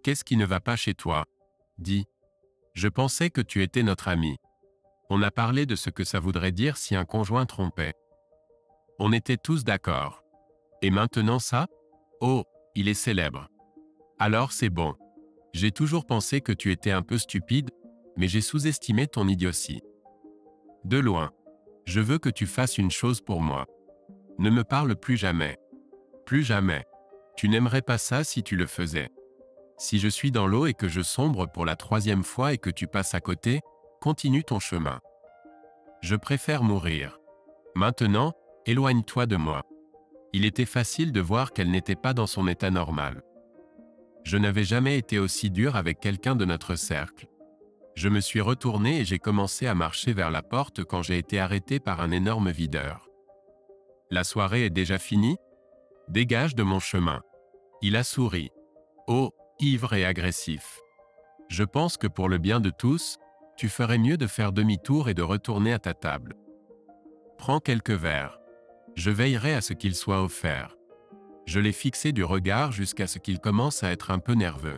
Qu'est-ce qui ne va pas chez toi? Dis. Je pensais que tu étais notre ami. On a parlé de ce que ça voudrait dire si un conjoint trompait. On était tous d'accord. Et maintenant ça? Oh, il est célèbre. Alors c'est bon. J'ai toujours pensé que tu étais un peu stupide, mais j'ai sous-estimé ton idiotie. De loin. Je veux que tu fasses une chose pour moi. Ne me parle plus jamais. Plus jamais. Tu n'aimerais pas ça si tu le faisais. Si je suis dans l'eau et que je sombre pour la 3e fois et que tu passes à côté, continue ton chemin. Je préfère mourir. Maintenant, éloigne-toi de moi. Il était facile de voir qu'elle n'était pas dans son état normal. Je n'avais jamais été aussi dur avec quelqu'un de notre cercle. Je me suis retourné et j'ai commencé à marcher vers la porte quand j'ai été arrêté par un énorme videur. La soirée est déjà finie? Dégage de mon chemin. Il a souri. Oh, ivre et agressif. Je pense que pour le bien de tous, tu ferais mieux de faire demi-tour et de retourner à ta table. Prends quelques verres. Je veillerai à ce qu'ils soient offerts. Je l'ai fixé du regard jusqu'à ce qu'il commence à être un peu nerveux.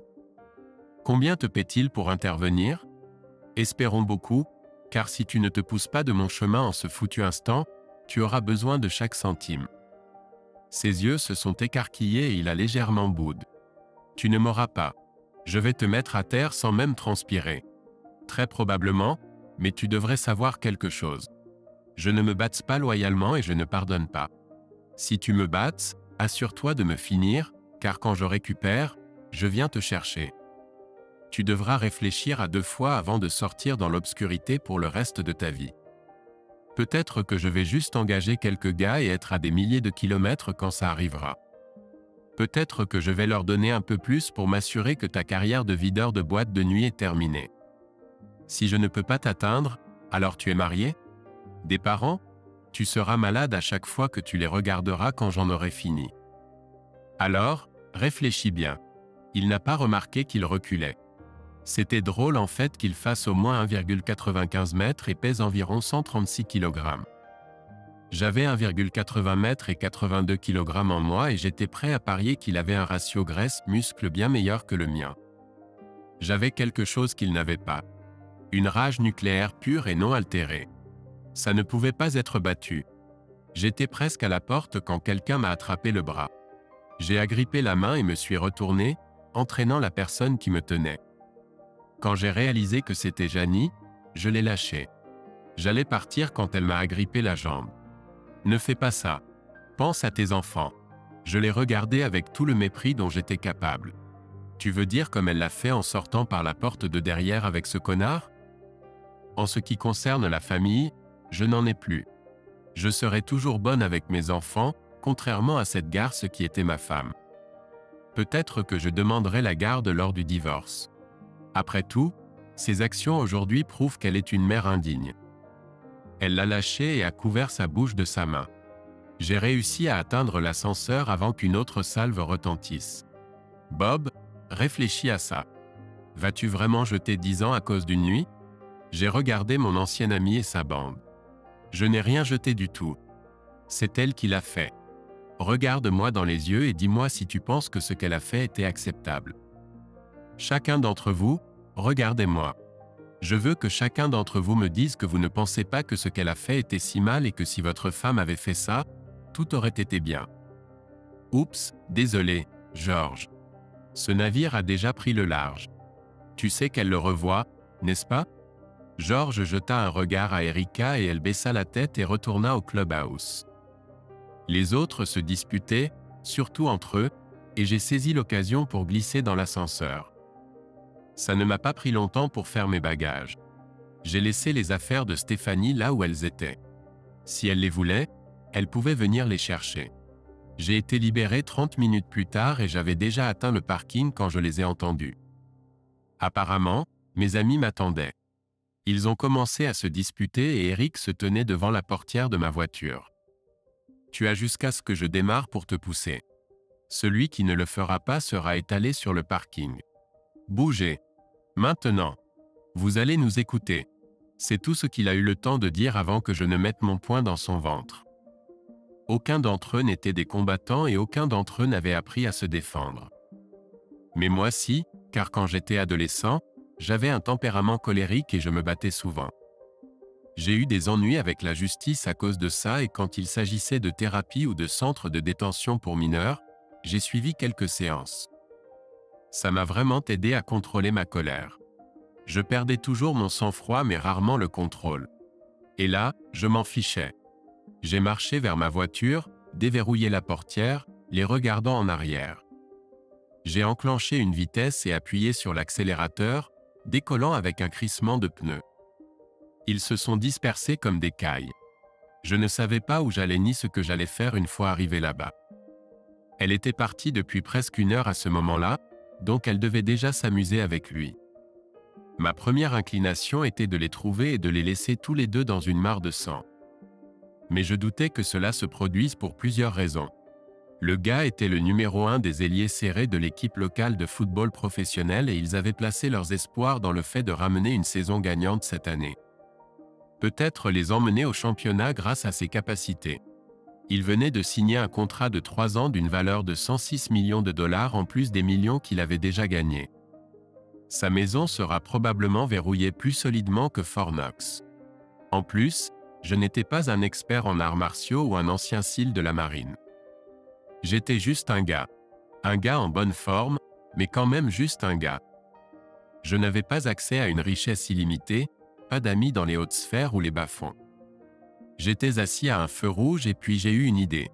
Combien te paie-t-il pour intervenir? Espérons beaucoup, car si tu ne te pousses pas de mon chemin en ce foutu instant, tu auras besoin de chaque centime. Ses yeux se sont écarquillés et il a légèrement boude. Tu ne m'auras pas. Je vais te mettre à terre sans même transpirer. Très probablement, mais tu devrais savoir quelque chose. Je ne me batte pas loyalement et je ne pardonne pas. Si tu me battes, assure-toi de me finir, car quand je récupère, je viens te chercher. Tu devras réfléchir à 2 fois avant de sortir dans l'obscurité pour le reste de ta vie. Peut-être que je vais juste engager quelques gars et être à des milliers de kilomètres quand ça arrivera. Peut-être que je vais leur donner un peu plus pour m'assurer que ta carrière de videur de boîte de nuit est terminée. Si je ne peux pas t'atteindre, alors tu es marié? Des parents? Tu seras malade à chaque fois que tu les regarderas quand j'en aurai fini. Alors, réfléchis bien. Il n'a pas remarqué qu'il reculait. C'était drôle en fait qu'il fasse au moins 1,95 m et pèse environ 136 kg. J'avais 1,80 m et 82 kg en moi et j'étais prêt à parier qu'il avait un ratio graisse-muscle bien meilleur que le mien. J'avais quelque chose qu'il n'avait pas. Une rage nucléaire pure et non altérée. Ça ne pouvait pas être battu. J'étais presque à la porte quand quelqu'un m'a attrapé le bras. J'ai agrippé la main et me suis retourné, entraînant la personne qui me tenait. Quand j'ai réalisé que c'était Janie, je l'ai lâchée. J'allais partir quand elle m'a agrippé la jambe. Ne fais pas ça. Pense à tes enfants. Je l'ai regardée avec tout le mépris dont j'étais capable. Tu veux dire comme elle l'a fait en sortant par la porte de derrière avec ce connard? En ce qui concerne la famille, je n'en ai plus. Je serai toujours bonne avec mes enfants, contrairement à cette garce qui était ma femme. Peut-être que je demanderai la garde lors du divorce. Après tout, ses actions aujourd'hui prouvent qu'elle est une mère indigne. Elle l'a lâché et a couvert sa bouche de sa main. J'ai réussi à atteindre l'ascenseur avant qu'une autre salve retentisse. Bob, réfléchis à ça. Vas-tu vraiment jeter 10 ans à cause d'une nuit? J'ai regardé mon ancien ami et sa bande. Je n'ai rien jeté du tout. C'est elle qui l'a fait. Regarde-moi dans les yeux et dis-moi si tu penses que ce qu'elle a fait était acceptable. Chacun d'entre vous, regardez-moi. Je veux que chacun d'entre vous me dise que vous ne pensez pas que ce qu'elle a fait était si mal et que si votre femme avait fait ça, tout aurait été bien. Oups, désolé, George. Ce navire a déjà pris le large. Tu sais qu'elle le revoit, n'est-ce pas? George jeta un regard à Erika et elle baissa la tête et retourna au clubhouse. Les autres se disputaient, surtout entre eux, et j'ai saisi l'occasion pour glisser dans l'ascenseur. Ça ne m'a pas pris longtemps pour faire mes bagages. J'ai laissé les affaires de Stéphanie là où elles étaient. Si elle les voulait, elle pouvait venir les chercher. J'ai été libéré 30 minutes plus tard et j'avais déjà atteint le parking quand je les ai entendus. Apparemment, mes amis m'attendaient. Ils ont commencé à se disputer et Eric se tenait devant la portière de ma voiture. Tu as jusqu'à ce que je démarre pour te pousser. Celui qui ne le fera pas sera étalé sur le parking. Bougez. Maintenant. Vous allez nous écouter. C'est tout ce qu'il a eu le temps de dire avant que je ne mette mon poing dans son ventre. Aucun d'entre eux n'était des combattants et aucun d'entre eux n'avait appris à se défendre. Mais moi si, car quand j'étais adolescent, j'avais un tempérament colérique et je me battais souvent. J'ai eu des ennuis avec la justice à cause de ça et quand il s'agissait de thérapie ou de centre de détention pour mineurs, j'ai suivi quelques séances. Ça m'a vraiment aidé à contrôler ma colère. Je perdais toujours mon sang-froid mais rarement le contrôle. Et là, je m'en fichais. J'ai marché vers ma voiture, déverrouillé la portière, les regardant en arrière. J'ai enclenché une vitesse et appuyé sur l'accélérateur, décollant avec un crissement de pneus. Ils se sont dispersés comme des cailles. Je ne savais pas où j'allais ni ce que j'allais faire une fois arrivé là-bas. Elle était partie depuis presque 1 heure à ce moment-là, donc elle devait déjà s'amuser avec lui. Ma première inclination était de les trouver et de les laisser tous les deux dans une mare de sang. Mais je doutais que cela se produise pour plusieurs raisons. Le gars était le numéro 1 des ailiers serrés de l'équipe locale de football professionnel et ils avaient placé leurs espoirs dans le fait de ramener une saison gagnante cette année. Peut-être les emmener au championnat grâce à ses capacités. Il venait de signer un contrat de 3 ans d'une valeur de 106 millions de dollars en plus des millions qu'il avait déjà gagnés. Sa maison sera probablement verrouillée plus solidement que Fort Knox. En plus, je n'étais pas un expert en arts martiaux ou un ancien SEAL de la marine. J'étais juste un gars en bonne forme, mais quand même juste un gars. Je n'avais pas accès à une richesse illimitée, pas d'amis dans les hautes sphères ou les bas-fonds. J'étais assis à un feu rouge et puis j'ai eu une idée.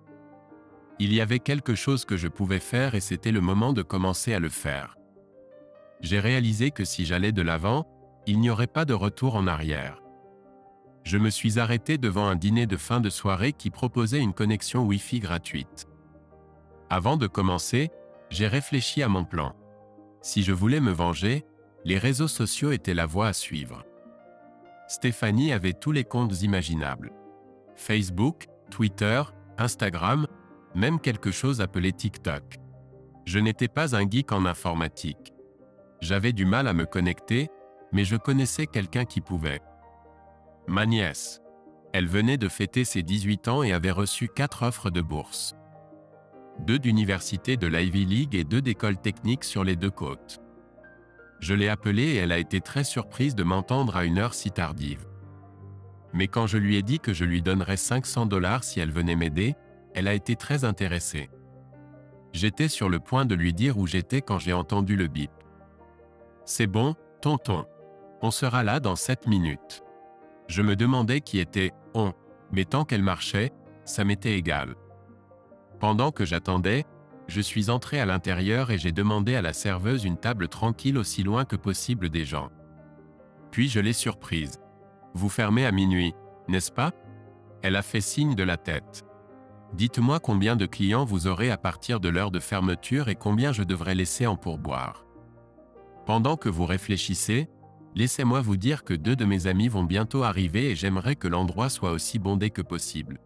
Il y avait quelque chose que je pouvais faire et c'était le moment de commencer à le faire. J'ai réalisé que si j'allais de l'avant, il n'y aurait pas de retour en arrière. Je me suis arrêté devant un dîner de fin de soirée qui proposait une connexion Wi-Fi gratuite. Avant de commencer, j'ai réfléchi à mon plan. Si je voulais me venger, les réseaux sociaux étaient la voie à suivre. Stéphanie avait tous les comptes imaginables. Facebook, Twitter, Instagram, même quelque chose appelé TikTok. Je n'étais pas un geek en informatique. J'avais du mal à me connecter, mais je connaissais quelqu'un qui pouvait. Ma nièce. Elle venait de fêter ses 18 ans et avait reçu 4 offres de bourse. 2 d'universités de l'Ivy League et 2 d'écoles techniques sur les 2 côtes. Je l'ai appelée et elle a été très surprise de m'entendre à une heure si tardive. Mais quand je lui ai dit que je lui donnerais 500 $ si elle venait m'aider, elle a été très intéressée. J'étais sur le point de lui dire où j'étais quand j'ai entendu le bip. C'est bon, tonton. On sera là dans 7 minutes. Je me demandais qui était « on », mais tant qu'elle marchait, ça m'était égal. Pendant que j'attendais, je suis entré à l'intérieur et j'ai demandé à la serveuse une table tranquille aussi loin que possible des gens. Puis je l'ai surprise. Vous fermez à minuit, n'est-ce pas? Elle a fait signe de la tête. Dites-moi combien de clients vous aurez à partir de l'heure de fermeture et combien je devrais laisser en pourboire. Pendant que vous réfléchissez, laissez-moi vous dire que 2 de mes amis vont bientôt arriver et j'aimerais que l'endroit soit aussi bondé que possible.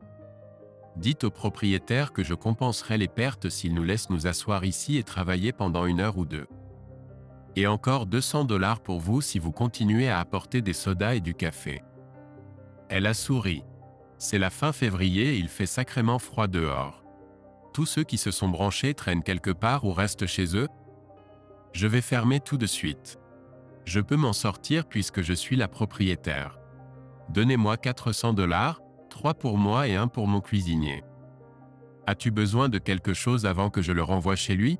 Dites au propriétaire que je compenserai les pertes s'il nous laisse nous asseoir ici et travailler pendant 1 heure ou 2. Et encore 200 $ pour vous si vous continuez à apporter des sodas et du café. Elle a souri. C'est la fin février et il fait sacrément froid dehors. Tous ceux qui se sont branchés traînent quelque part ou restent chez eux. Je vais fermer tout de suite. Je peux m'en sortir puisque je suis la propriétaire. Donnez-moi 400 $, 3 pour moi et 1 pour mon cuisinier. As-tu besoin de quelque chose avant que je le renvoie chez lui?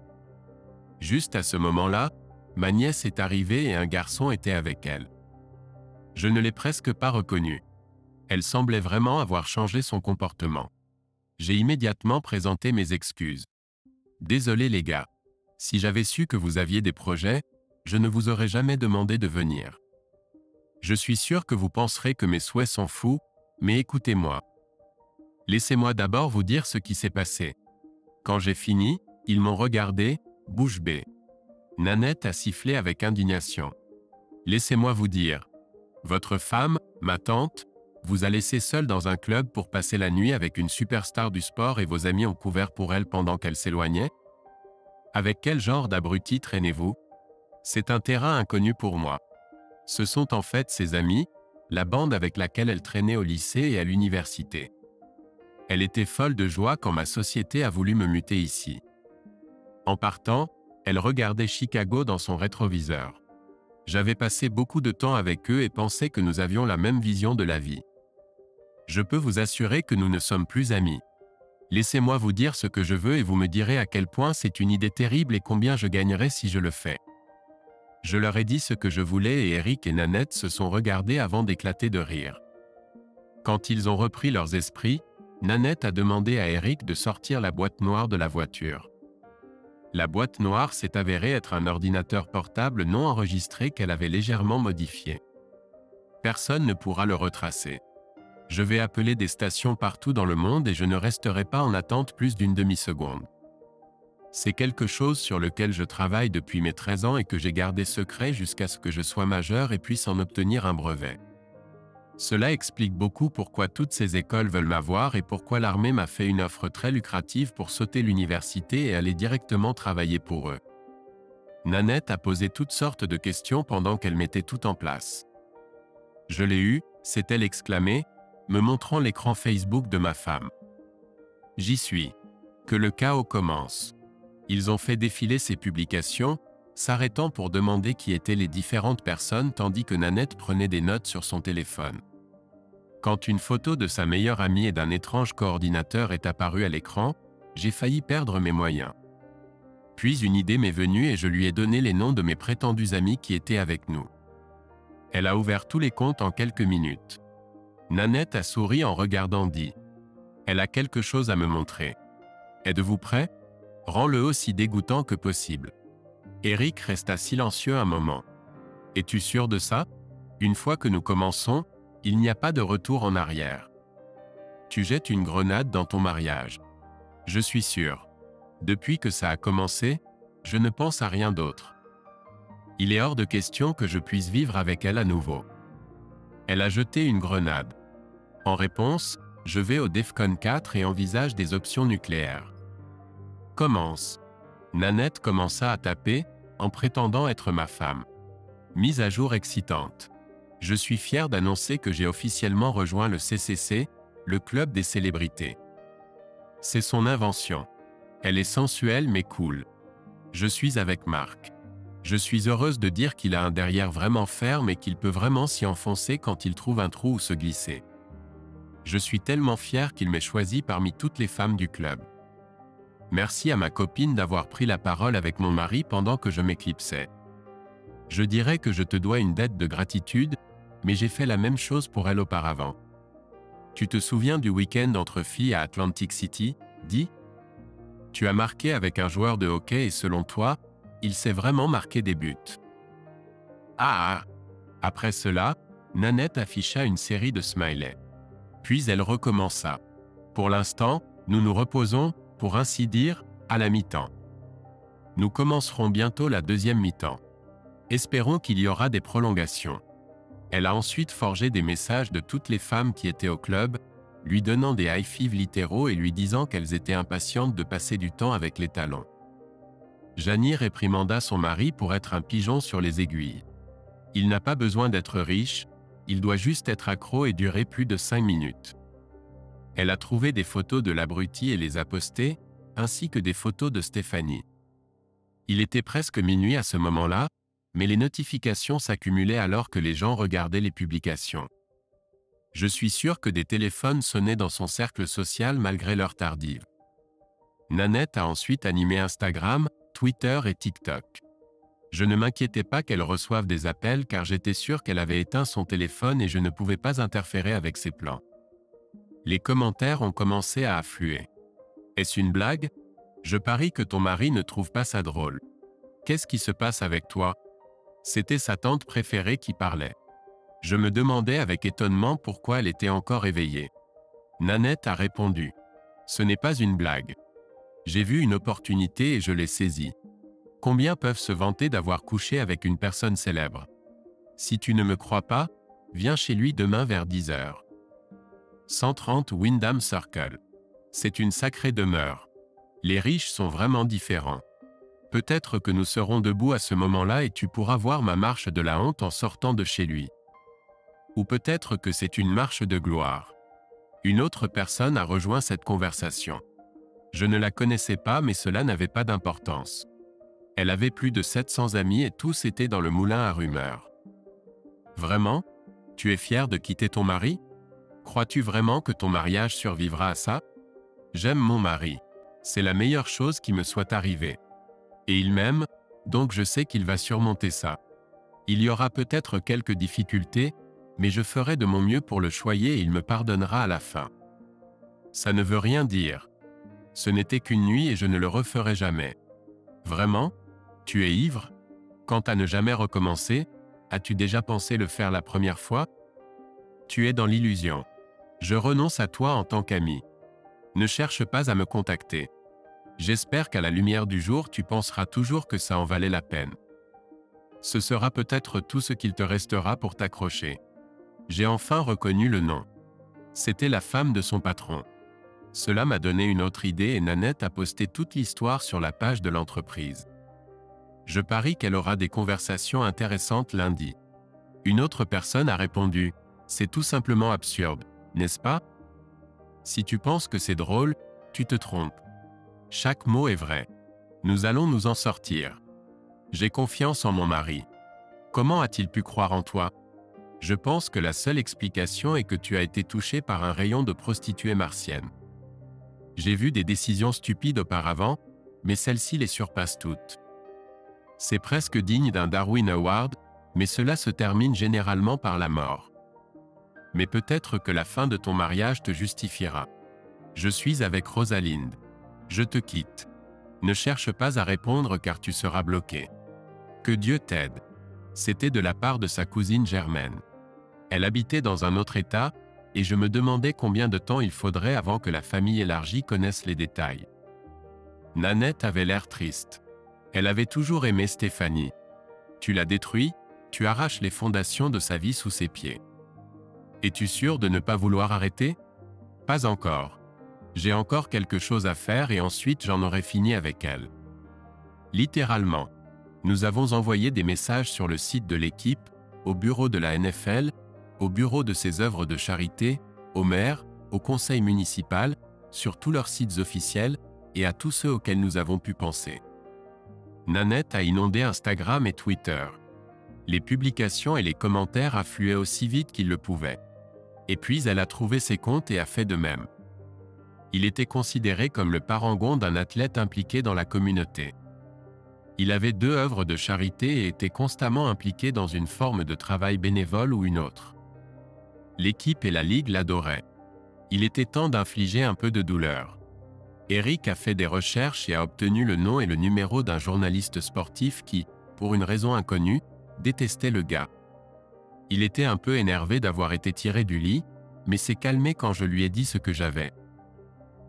Juste à ce moment-là, ma nièce est arrivée et un garçon était avec elle. Je ne l'ai presque pas reconnue. Elle semblait vraiment avoir changé son comportement. J'ai immédiatement présenté mes excuses. Désolé les gars. Si j'avais su que vous aviez des projets, je ne vous aurais jamais demandé de venir. Je suis sûr que vous penserez que mes souhaits sont fous, mais écoutez-moi. Laissez-moi d'abord vous dire ce qui s'est passé. Quand j'ai fini, ils m'ont regardé, bouche bée. Nanette a sifflé avec indignation. Laissez-moi vous dire. Votre femme, ma tante, vous a laissé seule dans un club pour passer la nuit avec une superstar du sport et vos amis ont couvert pour elle pendant qu'elle s'éloignait? Avec quel genre d'abruti traînez-vous? C'est un terrain inconnu pour moi. Ce sont en fait ses amis, la bande avec laquelle elle traînait au lycée et à l'université. Elle était folle de joie quand ma société a voulu me muter ici. En partant, Elle regardait Chicago dans son rétroviseur. J'avais passé beaucoup de temps avec eux et pensais que nous avions la même vision de la vie. Je peux vous assurer que nous ne sommes plus amis. Laissez-moi vous dire ce que je veux et vous me direz à quel point c'est une idée terrible et combien je gagnerais si je le fais. Je leur ai dit ce que je voulais et Eric et Nanette se sont regardés avant d'éclater de rire. Quand ils ont repris leurs esprits, Nanette a demandé à Eric de sortir la boîte noire de la voiture. La boîte noire s'est avérée être un ordinateur portable non enregistré qu'elle avait légèrement modifié. Personne ne pourra le retracer. Je vais appeler des stations partout dans le monde et je ne resterai pas en attente plus d'une demi-seconde. C'est quelque chose sur lequel je travaille depuis mes 13 ans et que j'ai gardé secret jusqu'à ce que je sois majeur et puisse en obtenir un brevet. Cela explique beaucoup pourquoi toutes ces écoles veulent m'avoir et pourquoi l'armée m'a fait une offre très lucrative pour sauter l'université et aller directement travailler pour eux. Nanette a posé toutes sortes de questions pendant qu'elle mettait tout en place. Je l'ai eu, s'est-elle exclamée, me montrant l'écran Facebook de ma femme. J'y suis. Que le chaos commence. Ils ont fait défiler ces publications, s'arrêtant pour demander qui étaient les différentes personnes tandis que Nanette prenait des notes sur son téléphone. Quand une photo de sa meilleure amie et d'un étrange coordinateur est apparue à l'écran, j'ai failli perdre mes moyens. Puis une idée m'est venue et je lui ai donné les noms de mes prétendus amis qui étaient avec nous. Elle a ouvert tous les comptes en quelques minutes. Nanette a souri en regardant dit. Elle a quelque chose à me montrer. Êtes-vous prêt? Rends-le aussi dégoûtant que possible. Eric resta silencieux un moment. Es-tu sûr de ça? Une fois que nous commençons, il n'y a pas de retour en arrière. Tu jettes une grenade dans ton mariage. Je suis sûr. Depuis que ça a commencé, je ne pense à rien d'autre. Il est hors de question que je puisse vivre avec elle à nouveau. Elle a jeté une grenade. En réponse, je vais au DEFCON 4 et envisage des options nucléaires. Commence. Nanette commença à taper, en prétendant être ma femme. Mise à jour excitante. Je suis fier d'annoncer que j'ai officiellement rejoint le CCC, le club des célébrités. C'est son invention. Elle est sensuelle mais cool. Je suis avec Marc. Je suis heureuse de dire qu'il a un derrière vraiment ferme et qu'il peut vraiment s'y enfoncer quand il trouve un trou où se glisser. Je suis tellement fier qu'il m'ait choisi parmi toutes les femmes du club. Merci à ma copine d'avoir pris la parole avec mon mari pendant que je m'éclipsais. Je dirais que je te dois une dette de gratitude, mais j'ai fait la même chose pour elle auparavant. Tu te souviens du week-end entre filles à Atlantic City, dis? Tu as marqué avec un joueur de hockey et selon toi, il s'est vraiment marqué des buts. Ah! Après cela, Nanette afficha une série de smileys. Puis elle recommença. Pour l'instant, nous nous reposons, pour ainsi dire, à la mi-temps. Nous commencerons bientôt la deuxième mi-temps. Espérons qu'il y aura des prolongations. Elle a ensuite forgé des messages de toutes les femmes qui étaient au club, lui donnant des high fives littéraux et lui disant qu'elles étaient impatientes de passer du temps avec les talons. Janie réprimanda son mari pour être un pigeon sur les aiguilles. Il n'a pas besoin d'être riche, il doit juste être accro et durer plus de 5 minutes. Elle a trouvé des photos de l'abruti et les a postées, ainsi que des photos de Stéphanie. Il était presque minuit à ce moment-là, mais les notifications s'accumulaient alors que les gens regardaient les publications. Je suis sûr que des téléphones sonnaient dans son cercle social malgré l'heure tardive. Nanette a ensuite animé Instagram, Twitter et TikTok. Je ne m'inquiétais pas qu'elle reçoive des appels car j'étais sûr qu'elle avait éteint son téléphone et je ne pouvais pas interférer avec ses plans. Les commentaires ont commencé à affluer. Est-ce une blague? Je parie que ton mari ne trouve pas ça drôle. Qu'est-ce qui se passe avec toi? C'était sa tante préférée qui parlait. Je me demandais avec étonnement pourquoi elle était encore éveillée. Nanette a répondu. Ce n'est pas une blague. J'ai vu une opportunité et je l'ai saisie. Combien peuvent se vanter d'avoir couché avec une personne célèbre? Si tu ne me crois pas, viens chez lui demain vers 10 h. 130 Wyndham Circle. C'est une sacrée demeure. Les riches sont vraiment différents. Peut-être que nous serons debout à ce moment-là et tu pourras voir ma marche de la honte en sortant de chez lui. Ou peut-être que c'est une marche de gloire. Une autre personne a rejoint cette conversation. Je ne la connaissais pas mais cela n'avait pas d'importance. Elle avait plus de 700 amis et tous étaient dans le moulin à rumeurs. Vraiment? Tu es fière de quitter ton mari? Crois-tu vraiment que ton mariage survivra à ça? J'aime mon mari. C'est la meilleure chose qui me soit arrivée. Et il m'aime, donc je sais qu'il va surmonter ça. Il y aura peut-être quelques difficultés, mais je ferai de mon mieux pour le choyer et il me pardonnera à la fin. Ça ne veut rien dire. Ce n'était qu'une nuit et je ne le referai jamais. Vraiment? Tu es ivre? Quant à ne jamais recommencer, as-tu déjà pensé le faire la première fois? Tu es dans l'illusion. Je renonce à toi en tant qu'ami. Ne cherche pas à me contacter. J'espère qu'à la lumière du jour tu penseras toujours que ça en valait la peine. Ce sera peut-être tout ce qu'il te restera pour t'accrocher. J'ai enfin reconnu le nom. C'était la femme de son patron. Cela m'a donné une autre idée et Nanette a posté toute l'histoire sur la page de l'entreprise. Je parie qu'elle aura des conversations intéressantes lundi. Une autre personne a répondu « C'est tout simplement absurde, n'est-ce pas? Si tu penses que c'est drôle, tu te trompes. Chaque mot est vrai. Nous allons nous en sortir. J'ai confiance en mon mari. Comment a-t-il pu croire en toi? Je pense que la seule explication est que tu as été touché par un rayon de prostituées martiennes. J'ai vu des décisions stupides auparavant, mais celle-ci les surpasse toutes. C'est presque digne d'un Darwin Award, mais cela se termine généralement par la mort. Mais peut-être que la fin de ton mariage te justifiera. Je suis avec Rosalind. Je te quitte. Ne cherche pas à répondre car tu seras bloqué. Que Dieu t'aide. C'était de la part de sa cousine Germaine. Elle habitait dans un autre État, et je me demandais combien de temps il faudrait avant que la famille élargie connaisse les détails. Nanette avait l'air triste. Elle avait toujours aimé Stéphanie. Tu l'as détruit, tu arraches les fondations de sa vie sous ses pieds. Es-tu sûr de ne pas vouloir arrêter? Pas encore. J'ai encore quelque chose à faire et ensuite j'en aurai fini avec elle. Littéralement. Nous avons envoyé des messages sur le site de l'équipe, au bureau de la NFL, au bureau de ses œuvres de charité, au maire, au conseil municipal, sur tous leurs sites officiels et à tous ceux auxquels nous avons pu penser. Nanette a inondé Instagram et Twitter. Les publications et les commentaires affluaient aussi vite qu'ils le pouvaient. Et puis elle a trouvé ses comptes et a fait de même. Il était considéré comme le parangon d'un athlète impliqué dans la communauté. Il avait 2 œuvres de charité et était constamment impliqué dans une forme de travail bénévole ou une autre. L'équipe et la ligue l'adoraient. Il était temps d'infliger un peu de douleur. Eric a fait des recherches et a obtenu le nom et le numéro d'un journaliste sportif qui, pour une raison inconnue, détestait le gars. Il était un peu énervé d'avoir été tiré du lit, mais s'est calmé quand je lui ai dit ce que j'avais.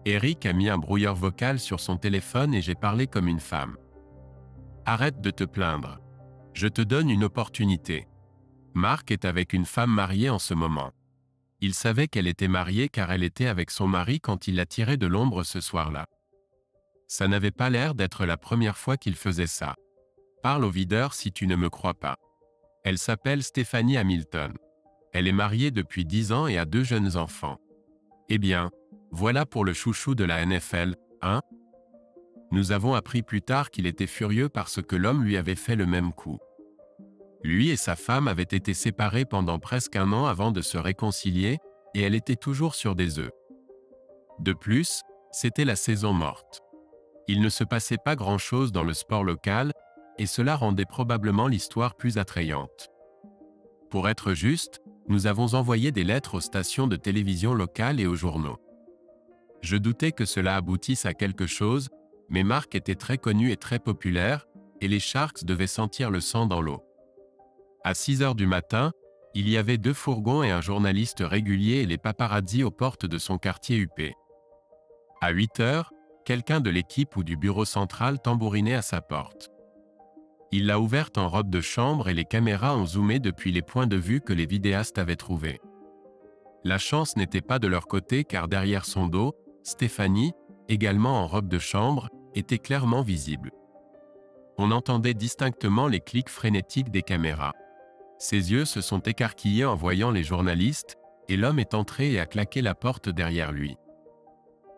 Eric a mis un brouilleur vocal sur son téléphone et j'ai parlé comme une femme. Arrête de te plaindre. Je te donne une opportunité. Marc est avec une femme mariée en ce moment. Il savait qu'elle était mariée car elle était avec son mari quand il l'a tirée de l'ombre ce soir-là. Ça n'avait pas l'air d'être la première fois qu'il faisait ça. Parle au videur si tu ne me crois pas. Elle s'appelle Stéphanie Hamilton. Elle est mariée depuis 10 ans et a 2 jeunes enfants. Eh bien, voilà pour le chouchou de la NFL, hein? Nous avons appris plus tard qu'il était furieux parce que l'homme lui avait fait le même coup. Lui et sa femme avaient été séparés pendant presque 1 an avant de se réconcilier, et elle était toujours sur des œufs. De plus, c'était la saison morte. Il ne se passait pas grand-chose dans le sport local, et cela rendait probablement l'histoire plus attrayante. Pour être juste, nous avons envoyé des lettres aux stations de télévision locales et aux journaux. Je doutais que cela aboutisse à quelque chose, mais Marc était très connu et très populaire, et les Sharks devaient sentir le sang dans l'eau. À 6 heures du matin, il y avait 2 fourgons et un journaliste régulier et les paparazzis aux portes de son quartier huppé. À 8 heures, quelqu'un de l'équipe ou du bureau central tambourinait à sa porte. Il l'a ouverte en robe de chambre et les caméras ont zoomé depuis les points de vue que les vidéastes avaient trouvés. La chance n'était pas de leur côté car derrière son dos, Stéphanie, également en robe de chambre, était clairement visible. On entendait distinctement les clics frénétiques des caméras. Ses yeux se sont écarquillés en voyant les journalistes, et l'homme est entré et a claqué la porte derrière lui.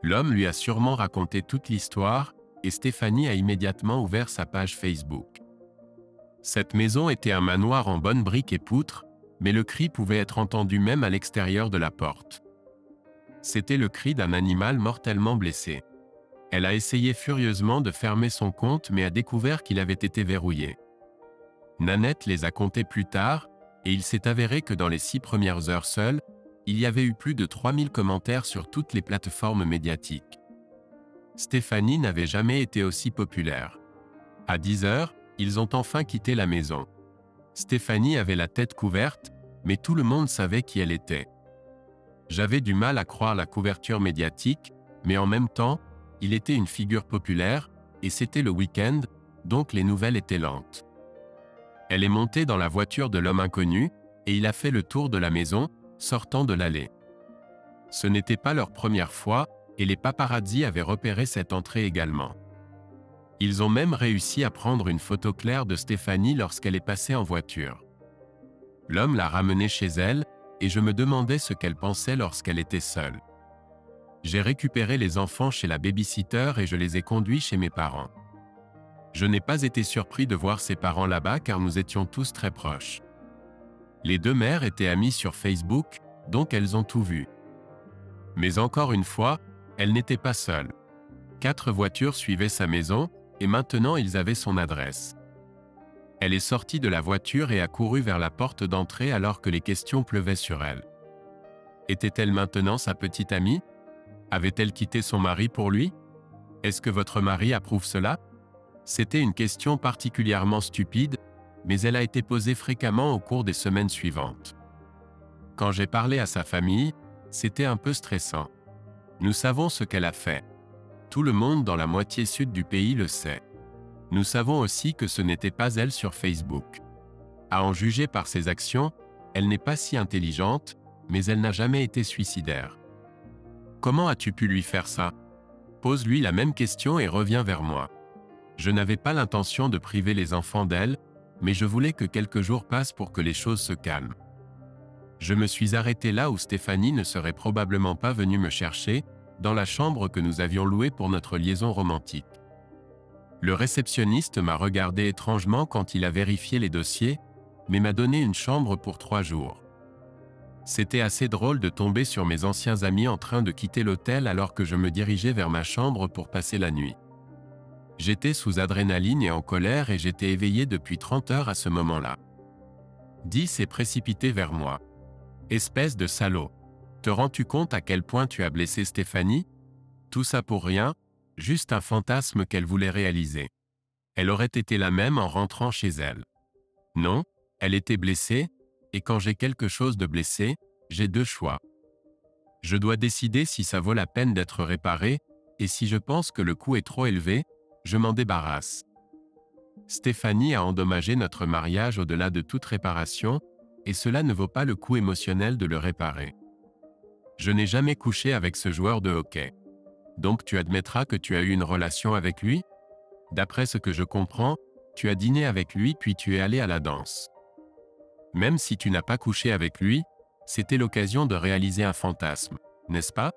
L'homme lui a sûrement raconté toute l'histoire, et Stéphanie a immédiatement ouvert sa page Facebook. Cette maison était un manoir en bonnes briques et poutres, mais le cri pouvait être entendu même à l'extérieur de la porte. C'était le cri d'un animal mortellement blessé. Elle a essayé furieusement de fermer son compte mais a découvert qu'il avait été verrouillé. Nanette les a comptés plus tard, et il s'est avéré que dans les 6 premières heures seules, il y avait eu plus de 3000 commentaires sur toutes les plateformes médiatiques. Stéphanie n'avait jamais été aussi populaire. À 10 heures, ils ont enfin quitté la maison. Stéphanie avait la tête couverte, mais tout le monde savait qui elle était. J'avais du mal à croire la couverture médiatique, mais en même temps, il était une figure populaire, et c'était le week-end, donc les nouvelles étaient lentes. Elle est montée dans la voiture de l'homme inconnu, et il a fait le tour de la maison, sortant de l'allée. Ce n'était pas leur première fois, et les paparazzi avaient repéré cette entrée également. Ils ont même réussi à prendre une photo claire de Stéphanie lorsqu'elle est passée en voiture. L'homme l'a ramenée chez elle, et je me demandais ce qu'elle pensait lorsqu'elle était seule. J'ai récupéré les enfants chez la baby-sitter et je les ai conduits chez mes parents. Je n'ai pas été surpris de voir ses parents là-bas car nous étions tous très proches. Les deux mères étaient amies sur Facebook, donc elles ont tout vu. Mais encore une fois, elle n'était pas seule. 4 voitures suivaient sa maison, et maintenant ils avaient son adresse. Elle est sortie de la voiture et a couru vers la porte d'entrée alors que les questions pleuvaient sur elle. Était-elle maintenant sa petite amie? Avait-elle quitté son mari pour lui? Est-ce que votre mari approuve cela? C'était une question particulièrement stupide, mais elle a été posée fréquemment au cours des semaines suivantes. Quand j'ai parlé à sa famille, c'était un peu stressant. Nous savons ce qu'elle a fait. Tout le monde dans la moitié sud du pays le sait. Nous savons aussi que ce n'était pas elle sur Facebook. À en juger par ses actions, elle n'est pas si intelligente, mais elle n'a jamais été suicidaire. Comment as-tu pu lui faire ça? Pose-lui la même question et reviens vers moi. Je n'avais pas l'intention de priver les enfants d'elle, mais je voulais que quelques jours passent pour que les choses se calment. Je me suis arrêté là où Stéphanie ne serait probablement pas venue me chercher, dans la chambre que nous avions louée pour notre liaison romantique. Le réceptionniste m'a regardé étrangement quand il a vérifié les dossiers, mais m'a donné une chambre pour 3 jours. C'était assez drôle de tomber sur mes anciens amis en train de quitter l'hôtel alors que je me dirigeais vers ma chambre pour passer la nuit. J'étais sous adrénaline et en colère et j'étais éveillé depuis 30 heures à ce moment-là. Dee s'est précipité vers moi. Espèce de salaud. Te rends-tu compte à quel point tu as blessé Stéphanie? Tout ça pour rien, juste un fantasme qu'elle voulait réaliser. Elle aurait été la même en rentrant chez elle. Non, elle était blessée, et quand j'ai quelque chose de blessé, j'ai 2 choix. Je dois décider si ça vaut la peine d'être réparé, et si je pense que le coût est trop élevé, je m'en débarrasse. Stéphanie a endommagé notre mariage au-delà de toute réparation, et cela ne vaut pas le coût émotionnel de le réparer. Je n'ai jamais couché avec ce joueur de hockey. Donc tu admettras que tu as eu une relation avec lui? D'après ce que je comprends, tu as dîné avec lui puis tu es allé à la danse. Même si tu n'as pas couché avec lui, c'était l'occasion de réaliser un fantasme, n'est-ce pas?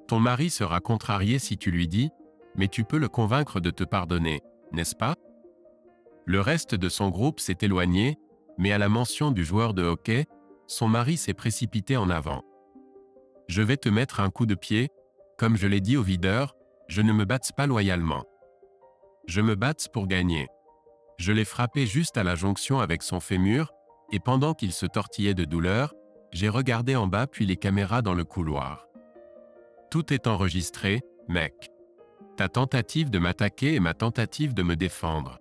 Ton mari sera contrarié si tu lui dis, mais tu peux le convaincre de te pardonner, n'est-ce pas? Le reste de son groupe s'est éloigné, mais à la mention du joueur de hockey, son mari s'est précipité en avant. Je vais te mettre un coup de pied, comme je l'ai dit au videur, je ne me batte pas loyalement. Je me batte pour gagner. Je l'ai frappé juste à la jonction avec son fémur, et pendant qu'il se tortillait de douleur, j'ai regardé en bas puis les caméras dans le couloir. Tout est enregistré, mec. Ta tentative de m'attaquer et ma tentative de me défendre.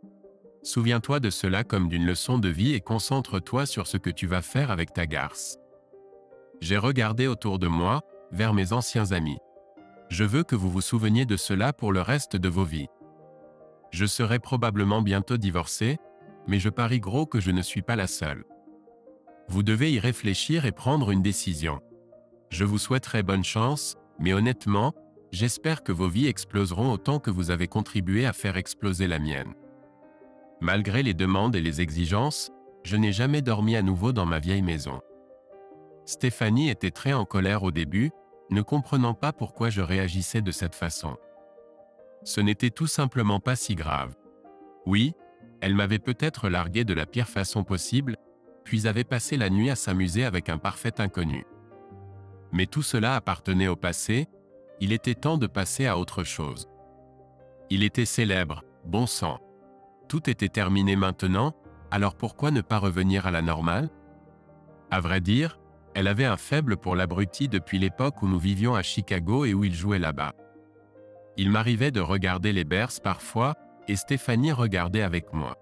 Souviens-toi de cela comme d'une leçon de vie et concentre-toi sur ce que tu vas faire avec ta garce. J'ai regardé autour de moi, vers mes anciens amis. Je veux que vous vous souveniez de cela pour le reste de vos vies. Je serai probablement bientôt divorcé, mais je parie gros que je ne suis pas la seule. Vous devez y réfléchir et prendre une décision. Je vous souhaiterais bonne chance, mais honnêtement, j'espère que vos vies exploseront autant que vous avez contribué à faire exploser la mienne. Malgré les demandes et les exigences, je n'ai jamais dormi à nouveau dans ma vieille maison. Stéphanie était très en colère au début, ne comprenant pas pourquoi je réagissais de cette façon. Ce n'était tout simplement pas si grave. Oui, elle m'avait peut-être largué de la pire façon possible, puis avait passé la nuit à s'amuser avec un parfait inconnu. Mais tout cela appartenait au passé, il était temps de passer à autre chose. Il était célèbre, bon sang. Tout était terminé maintenant, alors pourquoi ne pas revenir à la normale? À vrai dire, elle avait un faible pour l'abruti depuis l'époque où nous vivions à Chicago et où il jouait là-bas. Il m'arrivait de regarder les Bears parfois, et Stéphanie regardait avec moi.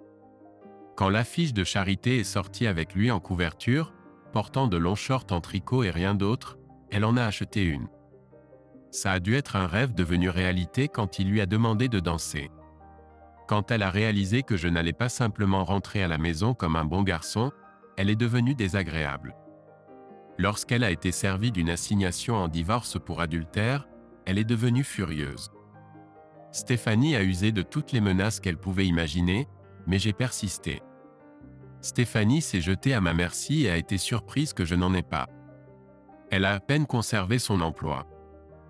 Quand l'affiche de Charité est sortie avec lui en couverture, portant de longs shorts en tricot et rien d'autre, elle en a acheté une. Ça a dû être un rêve devenu réalité quand il lui a demandé de danser. Quand elle a réalisé que je n'allais pas simplement rentrer à la maison comme un bon garçon, elle est devenue désagréable. Lorsqu'elle a été servie d'une assignation en divorce pour adultère, elle est devenue furieuse. Stéphanie a usé de toutes les menaces qu'elle pouvait imaginer, mais j'ai persisté. Stéphanie s'est jetée à ma merci et a été surprise que je n'en ai pas. Elle a à peine conservé son emploi.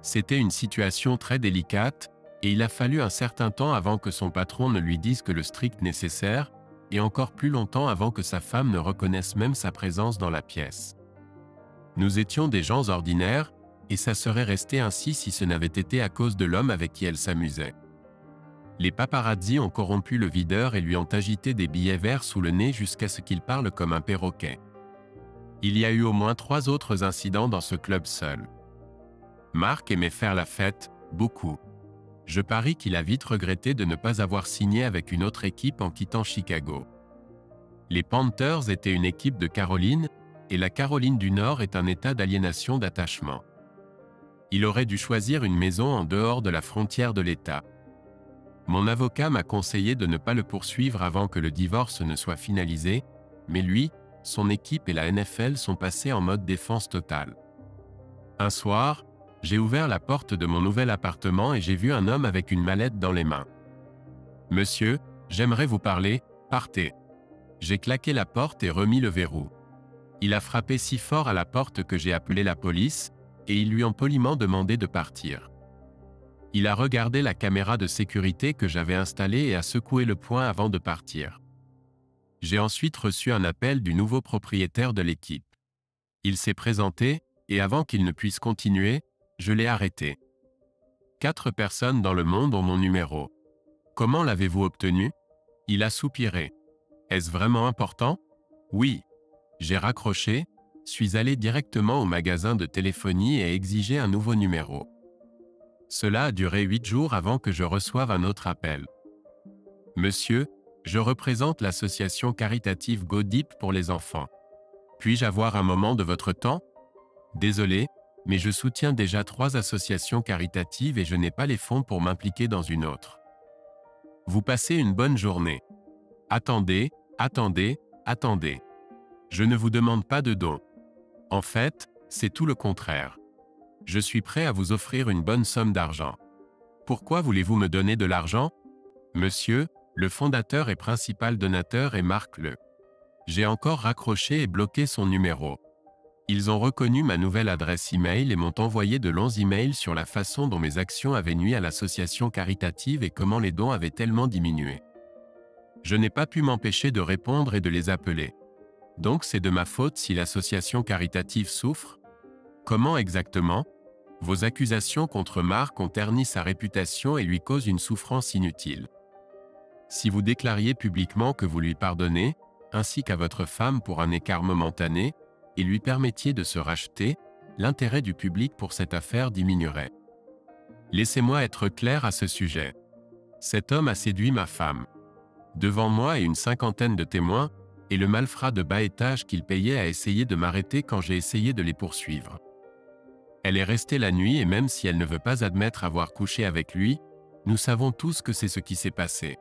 C'était une situation très délicate, et il a fallu un certain temps avant que son patron ne lui dise que le strict nécessaire, et encore plus longtemps avant que sa femme ne reconnaisse même sa présence dans la pièce. Nous étions des gens ordinaires, et ça serait resté ainsi si ce n'avait été à cause de l'homme avec qui elle s'amusait. Les paparazzi ont corrompu le videur et lui ont agité des billets verts sous le nez jusqu'à ce qu'il parle comme un perroquet. Il y a eu au moins 3 autres incidents dans ce club seul. Mark aimait faire la fête, beaucoup. Je parie qu'il a vite regretté de ne pas avoir signé avec une autre équipe en quittant Chicago. Les Panthers étaient une équipe de Caroline, et la Caroline du Nord est un état d'aliénation d'attachement. Il aurait dû choisir une maison en dehors de la frontière de l'État. Mon avocat m'a conseillé de ne pas le poursuivre avant que le divorce ne soit finalisé, mais lui, son équipe et la NFL sont passés en mode défense totale. Un soir, j'ai ouvert la porte de mon nouvel appartement et j'ai vu un homme avec une mallette dans les mains. « Monsieur, j'aimerais vous parler, partez. » J'ai claqué la porte et remis le verrou. Il a frappé si fort à la porte que j'ai appelé la police, et ils lui ont poliment demandé de partir. Il a regardé la caméra de sécurité que j'avais installée et a secoué le poing avant de partir. J'ai ensuite reçu un appel du nouveau propriétaire de l'équipe. Il s'est présenté, et avant qu'il ne puisse continuer, je l'ai arrêté. 4 personnes dans le monde ont mon numéro. Comment l'avez-vous obtenu? Il a soupiré. Est-ce vraiment important? Oui. J'ai raccroché, suis allé directement au magasin de téléphonie et exigé un nouveau numéro. Cela a duré 8 jours avant que je reçoive un autre appel. Monsieur, je représente l'association caritative Go Deep pour les enfants. Puis-je avoir un moment de votre temps? Désolé, mais je soutiens déjà 3 associations caritatives et je n'ai pas les fonds pour m'impliquer dans une autre. Vous passez une bonne journée. Attendez, attendez, attendez. Je ne vous demande pas de dons. En fait, c'est tout le contraire. Je suis prêt à vous offrir une bonne somme d'argent. Pourquoi voulez-vous me donner de l'argent? Monsieur, le fondateur et principal donateur est Mark Le. J'ai encore raccroché et bloqué son numéro. Ils ont reconnu ma nouvelle adresse e-mail et m'ont envoyé de longs emails sur la façon dont mes actions avaient nui à l'association caritative et comment les dons avaient tellement diminué. Je n'ai pas pu m'empêcher de répondre et de les appeler. Donc c'est de ma faute si l'association caritative souffre? Comment exactement? Vos accusations contre Mark ont terni sa réputation et lui causent une souffrance inutile. Si vous déclariez publiquement que vous lui pardonnez, ainsi qu'à votre femme pour un écart momentané, et lui permettiez de se racheter, l'intérêt du public pour cette affaire diminuerait. Laissez-moi être clair à ce sujet. Cet homme a séduit ma femme. Devant moi et une 50aine de témoins, et le malfrat de bas étage qu'il payait a essayé de m'arrêter quand j'ai essayé de les poursuivre. Elle est restée la nuit et même si elle ne veut pas admettre avoir couché avec lui, nous savons tous que c'est ce qui s'est passé.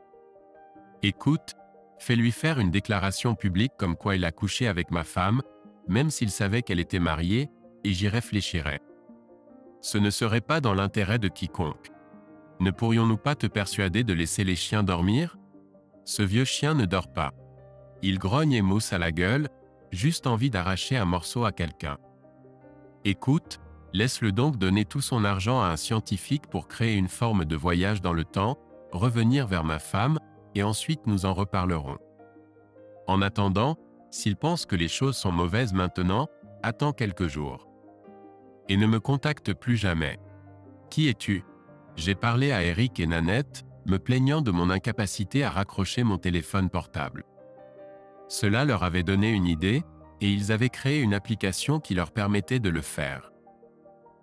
Écoute, fais-lui faire une déclaration publique comme quoi il a couché avec ma femme, même s'il savait qu'elle était mariée, et j'y réfléchirai. Ce ne serait pas dans l'intérêt de quiconque. Ne pourrions-nous pas te persuader de laisser les chiens dormir? Ce vieux chien ne dort pas. Il grogne et mousse à la gueule, juste envie d'arracher un morceau à quelqu'un. Écoute, Laisse-le donc donner tout son argent à un scientifique pour créer une forme de voyage dans le temps, revenir vers ma femme, et ensuite nous en reparlerons. En attendant, s'il pense que les choses sont mauvaises maintenant, attends quelques jours. Et ne me contacte plus jamais. Qui es-tu? J'ai parlé à Eric et Nanette, me plaignant de mon incapacité à raccrocher mon téléphone portable. Cela leur avait donné une idée, et ils avaient créé une application qui leur permettait de le faire.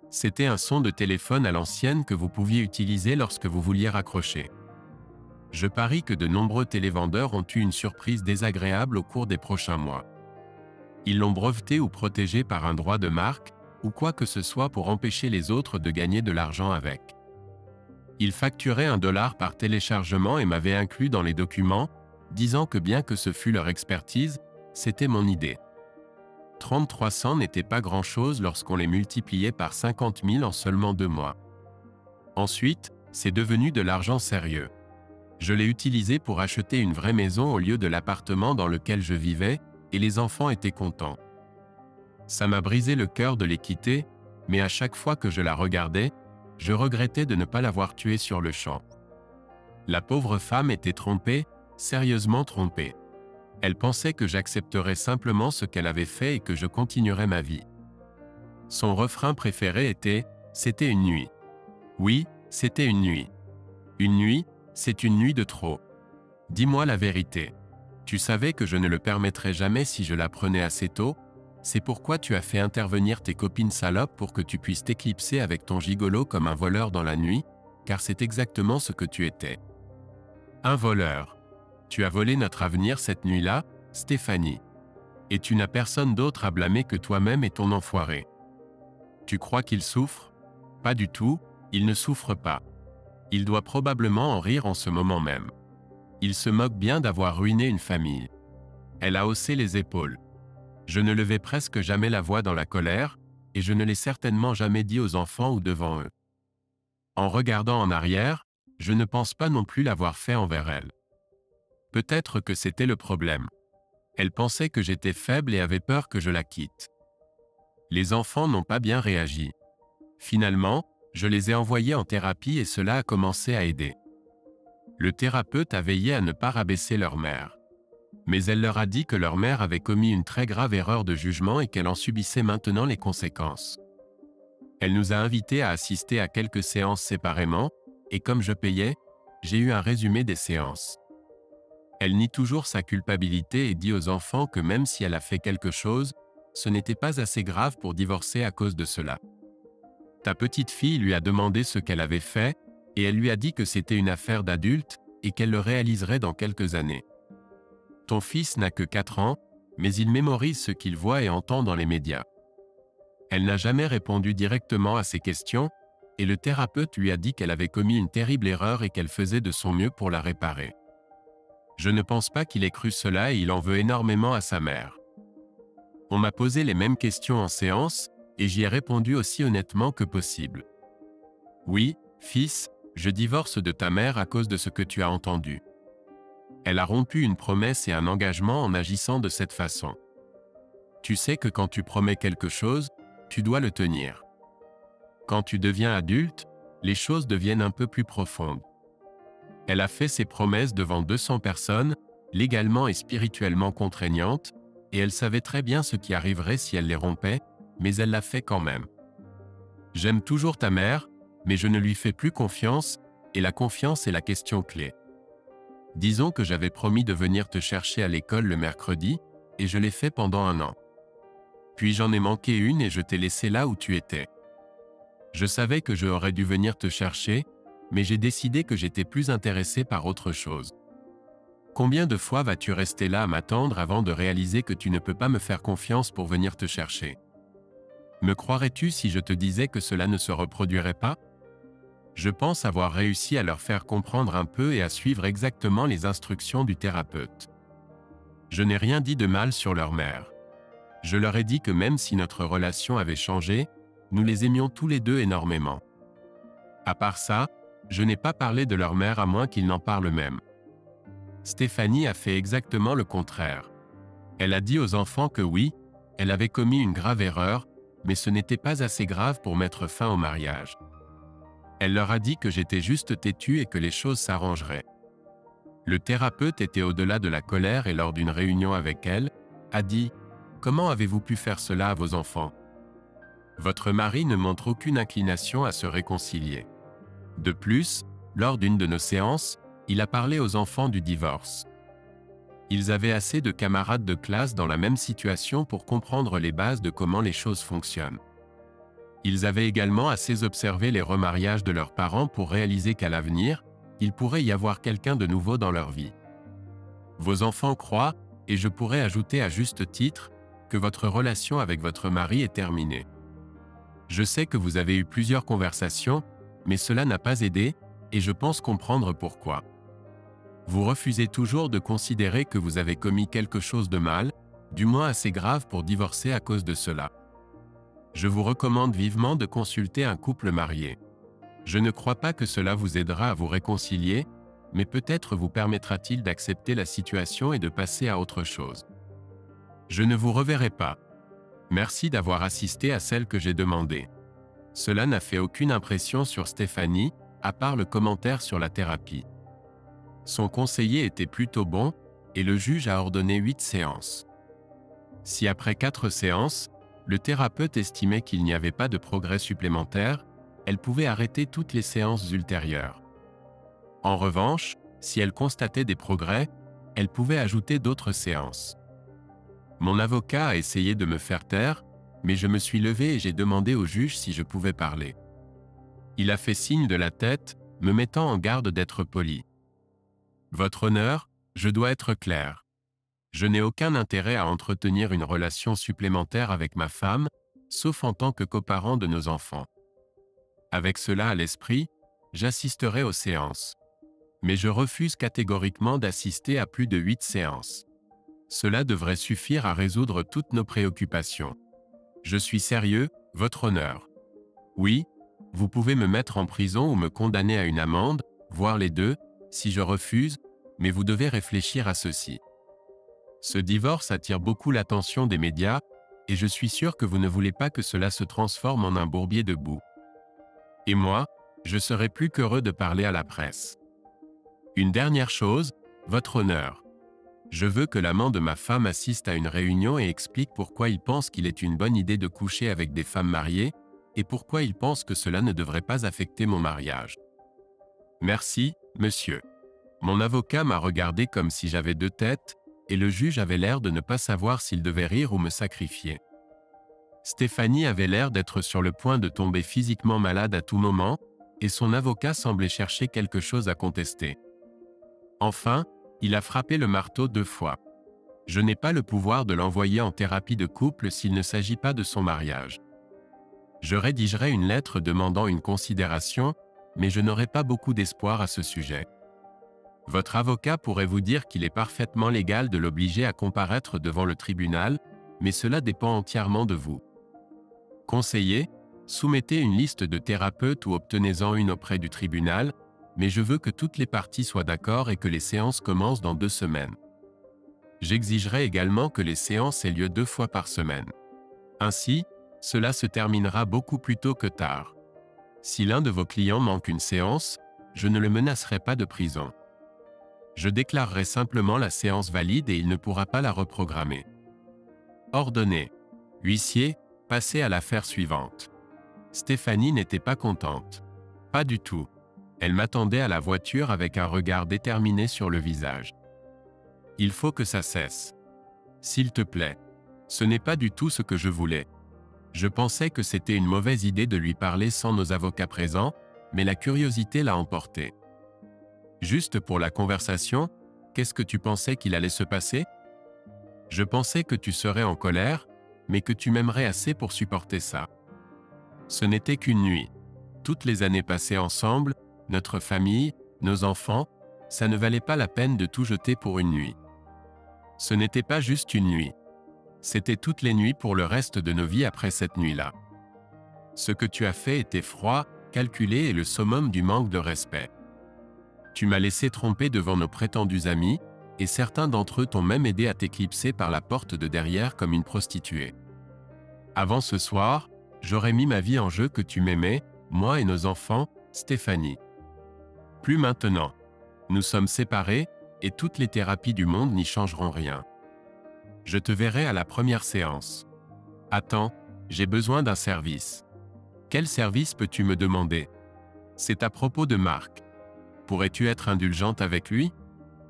C'était un son de téléphone à l'ancienne que vous pouviez utiliser lorsque vous vouliez raccrocher. Je parie que de nombreux télévendeurs ont eu une surprise désagréable au cours des prochains mois. Ils l'ont breveté ou protégé par un droit de marque, ou quoi que ce soit pour empêcher les autres de gagner de l'argent avec. Ils facturaient $1 par téléchargement et m'avaient inclus dans les documents, disant que bien que ce fût leur expertise, c'était mon idée. 3300 n'était pas grand-chose lorsqu'on les multipliait par 50 000 en seulement 2 mois. Ensuite, c'est devenu de l'argent sérieux. Je l'ai utilisé pour acheter une vraie maison au lieu de l'appartement dans lequel je vivais, et les enfants étaient contents. Ça m'a brisé le cœur de les quitter, mais à chaque fois que je la regardais, je regrettais de ne pas l'avoir tuée sur le champ. La pauvre femme était trompée, sérieusement trompée. Elle pensait que j'accepterais simplement ce qu'elle avait fait et que je continuerais ma vie. Son refrain préféré était « C'était une nuit ». Oui, c'était une nuit. Une nuit, c'est une nuit de trop. Dis-moi la vérité. Tu savais que je ne le permettrais jamais si je la prenais assez tôt, c'est pourquoi tu as fait intervenir tes copines salopes pour que tu puisses t'éclipser avec ton gigolo comme un voleur dans la nuit, car c'est exactement ce que tu étais. Un voleur. Tu as volé notre avenir cette nuit-là, Stéphanie. Et tu n'as personne d'autre à blâmer que toi-même et ton enfoiré. Tu crois qu'il souffre? Pas du tout, il ne souffre pas. Il doit probablement en rire en ce moment même. Il se moque bien d'avoir ruiné une famille. Elle a haussé les épaules. Je ne levai presque jamais la voix dans la colère, et je ne l'ai certainement jamais dit aux enfants ou devant eux. En regardant en arrière, je ne pense pas non plus l'avoir fait envers elle. Peut-être que c'était le problème. Elle pensait que j'étais faible et avait peur que je la quitte. Les enfants n'ont pas bien réagi. Finalement, je les ai envoyés en thérapie et cela a commencé à aider. Le thérapeute a veillé à ne pas rabaisser leur mère. Mais elle leur a dit que leur mère avait commis une très grave erreur de jugement et qu'elle en subissait maintenant les conséquences. Elle nous a invités à assister à quelques séances séparément, et comme je payais, j'ai eu un résumé des séances. Elle nie toujours sa culpabilité et dit aux enfants que même si elle a fait quelque chose, ce n'était pas assez grave pour divorcer à cause de cela. Ta petite fille lui a demandé ce qu'elle avait fait, et elle lui a dit que c'était une affaire d'adulte, et qu'elle le réaliserait dans quelques années. Ton fils n'a que 4 ans, mais il mémorise ce qu'il voit et entend dans les médias. Elle n'a jamais répondu directement à ces questions, et le thérapeute lui a dit qu'elle avait commis une terrible erreur et qu'elle faisait de son mieux pour la réparer. Je ne pense pas qu'il ait cru cela et il en veut énormément à sa mère. On m'a posé les mêmes questions en séance, et j'y ai répondu aussi honnêtement que possible. Oui, fils, je divorce de ta mère à cause de ce que tu as entendu. Elle a rompu une promesse et un engagement en agissant de cette façon. Tu sais que quand tu promets quelque chose, tu dois le tenir. Quand tu deviens adulte, les choses deviennent un peu plus profondes. Elle a fait ses promesses devant 200 personnes, légalement et spirituellement contraignantes, et elle savait très bien ce qui arriverait si elle les rompait, mais elle l'a fait quand même. J'aime toujours ta mère, mais je ne lui fais plus confiance, et la confiance est la question clé. Disons que j'avais promis de venir te chercher à l'école le mercredi, et je l'ai fait pendant 1 an. Puis j'en ai manqué une et je t'ai laissé là où tu étais. Je savais que je aurais dû venir te chercher, mais j'ai décidé que j'étais plus intéressé par autre chose. Combien de fois vas-tu rester là à m'attendre avant de réaliser que tu ne peux pas me faire confiance pour venir te chercher? Me croirais-tu si je te disais que cela ne se reproduirait pas? Je pense avoir réussi à leur faire comprendre un peu et à suivre exactement les instructions du thérapeute. Je n'ai rien dit de mal sur leur mère. Je leur ai dit que même si notre relation avait changé, nous les aimions tous les deux énormément. À part ça, je n'ai pas parlé de leur mère à moins qu'ils n'en parlent même. Stéphanie a fait exactement le contraire. Elle a dit aux enfants que oui, elle avait commis une grave erreur, mais ce n'était pas assez grave pour mettre fin au mariage. Elle leur a dit que j'étais juste têtu et que les choses s'arrangeraient. Le thérapeute était au-delà de la colère et lors d'une réunion avec elle, a dit « Comment avez-vous pu faire cela à vos enfants ? Votre mari ne montre aucune inclination à se réconcilier. De plus, lors d'une de nos séances, il a parlé aux enfants du divorce. Ils avaient assez de camarades de classe dans la même situation pour comprendre les bases de comment les choses fonctionnent. Ils avaient également assez observé les remariages de leurs parents pour réaliser qu'à l'avenir, il pourrait y avoir quelqu'un de nouveau dans leur vie. Vos enfants croient, et je pourrais ajouter à juste titre, que votre relation avec votre mari est terminée. Je sais que vous avez eu plusieurs conversations, mais cela n'a pas aidé, et je pense comprendre pourquoi. Vous refusez toujours de considérer que vous avez commis quelque chose de mal, du moins assez grave pour divorcer à cause de cela. Je vous recommande vivement de consulter un couple marié. Je ne crois pas que cela vous aidera à vous réconcilier, mais peut-être vous permettra-t-il d'accepter la situation et de passer à autre chose. Je ne vous reverrai pas. Merci d'avoir assisté à celle que j'ai demandée. Cela n'a fait aucune impression sur Stéphanie, à part le commentaire sur la thérapie. Son conseiller était plutôt bon, et le juge a ordonné 8 séances. Si après 4 séances, le thérapeute estimait qu'il n'y avait pas de progrès supplémentaire, elle pouvait arrêter toutes les séances ultérieures. En revanche, si elle constatait des progrès, elle pouvait ajouter d'autres séances. Mon avocat a essayé de me faire taire, mais je me suis levé et j'ai demandé au juge si je pouvais parler. Il a fait signe de la tête, me mettant en garde d'être poli. Votre honneur, je dois être clair. Je n'ai aucun intérêt à entretenir une relation supplémentaire avec ma femme, sauf en tant que coparent de nos enfants. Avec cela à l'esprit, j'assisterai aux séances. Mais je refuse catégoriquement d'assister à plus de 8 séances. Cela devrait suffire à résoudre toutes nos préoccupations. Je suis sérieux, votre honneur. Oui, vous pouvez me mettre en prison ou me condamner à une amende, voire les deux, si je refuse, mais vous devez réfléchir à ceci. Ce divorce attire beaucoup l'attention des médias, et je suis sûr que vous ne voulez pas que cela se transforme en un bourbier de boue. Et moi, je serai plus qu'heureux de parler à la presse. Une dernière chose, votre honneur. Je veux que l'amant de ma femme assiste à une réunion et explique pourquoi il pense qu'il est une bonne idée de coucher avec des femmes mariées, et pourquoi il pense que cela ne devrait pas affecter mon mariage. Merci, monsieur. Mon avocat m'a regardé comme si j'avais 2 têtes, et le juge avait l'air de ne pas savoir s'il devait rire ou me sacrifier. Stéphanie avait l'air d'être sur le point de tomber physiquement malade à tout moment, et son avocat semblait chercher quelque chose à contester. Enfin, il a frappé le marteau 2 fois. Je n'ai pas le pouvoir de l'envoyer en thérapie de couple s'il ne s'agit pas de son mariage. Je rédigerai une lettre demandant une considération, mais je n'aurai pas beaucoup d'espoir à ce sujet. Votre avocat pourrait vous dire qu'il est parfaitement légal de l'obliger à comparaître devant le tribunal, mais cela dépend entièrement de vous. Conseiller, soumettez une liste de thérapeutes ou obtenez-en une auprès du tribunal, mais je veux que toutes les parties soient d'accord et que les séances commencent dans 2 semaines. J'exigerai également que les séances aient lieu 2 fois par semaine. Ainsi, cela se terminera beaucoup plus tôt que tard. Si l'un de vos clients manque une séance, je ne le menacerai pas de prison. Je déclarerai simplement la séance valide et il ne pourra pas la reprogrammer. Ordonné. Huissier, passez à l'affaire suivante. Stéphanie n'était pas contente. Pas du tout. Elle m'attendait à la voiture avec un regard déterminé sur le visage. Il faut que ça cesse. S'il te plaît. Ce n'est pas du tout ce que je voulais. Je pensais que c'était une mauvaise idée de lui parler sans nos avocats présents, mais la curiosité l'a emporté. Juste pour la conversation, qu'est-ce que tu pensais qu'il allait se passer? Je pensais que tu serais en colère, mais que tu m'aimerais assez pour supporter ça. Ce n'était qu'une nuit. Toutes les années passées ensemble, notre famille, nos enfants, ça ne valait pas la peine de tout jeter pour une nuit. Ce n'était pas juste une nuit. C'était toutes les nuits pour le reste de nos vies après cette nuit-là. Ce que tu as fait était froid, calculé et le summum du manque de respect. Tu m'as laissé tromper devant nos prétendus amis, et certains d'entre eux t'ont même aidé à t'éclipser par la porte de derrière comme une prostituée. Avant ce soir, J'aurais mis ma vie en jeu que tu m'aimais, moi et nos enfants, Stéphanie. Plus maintenant. Nous sommes séparés, et toutes les thérapies du monde n'y changeront rien. Je te verrai à la première séance. Attends, j'ai besoin d'un service. Quel service peux-tu me demander? C'est à propos de Marc. Pourrais-tu être indulgente avec lui?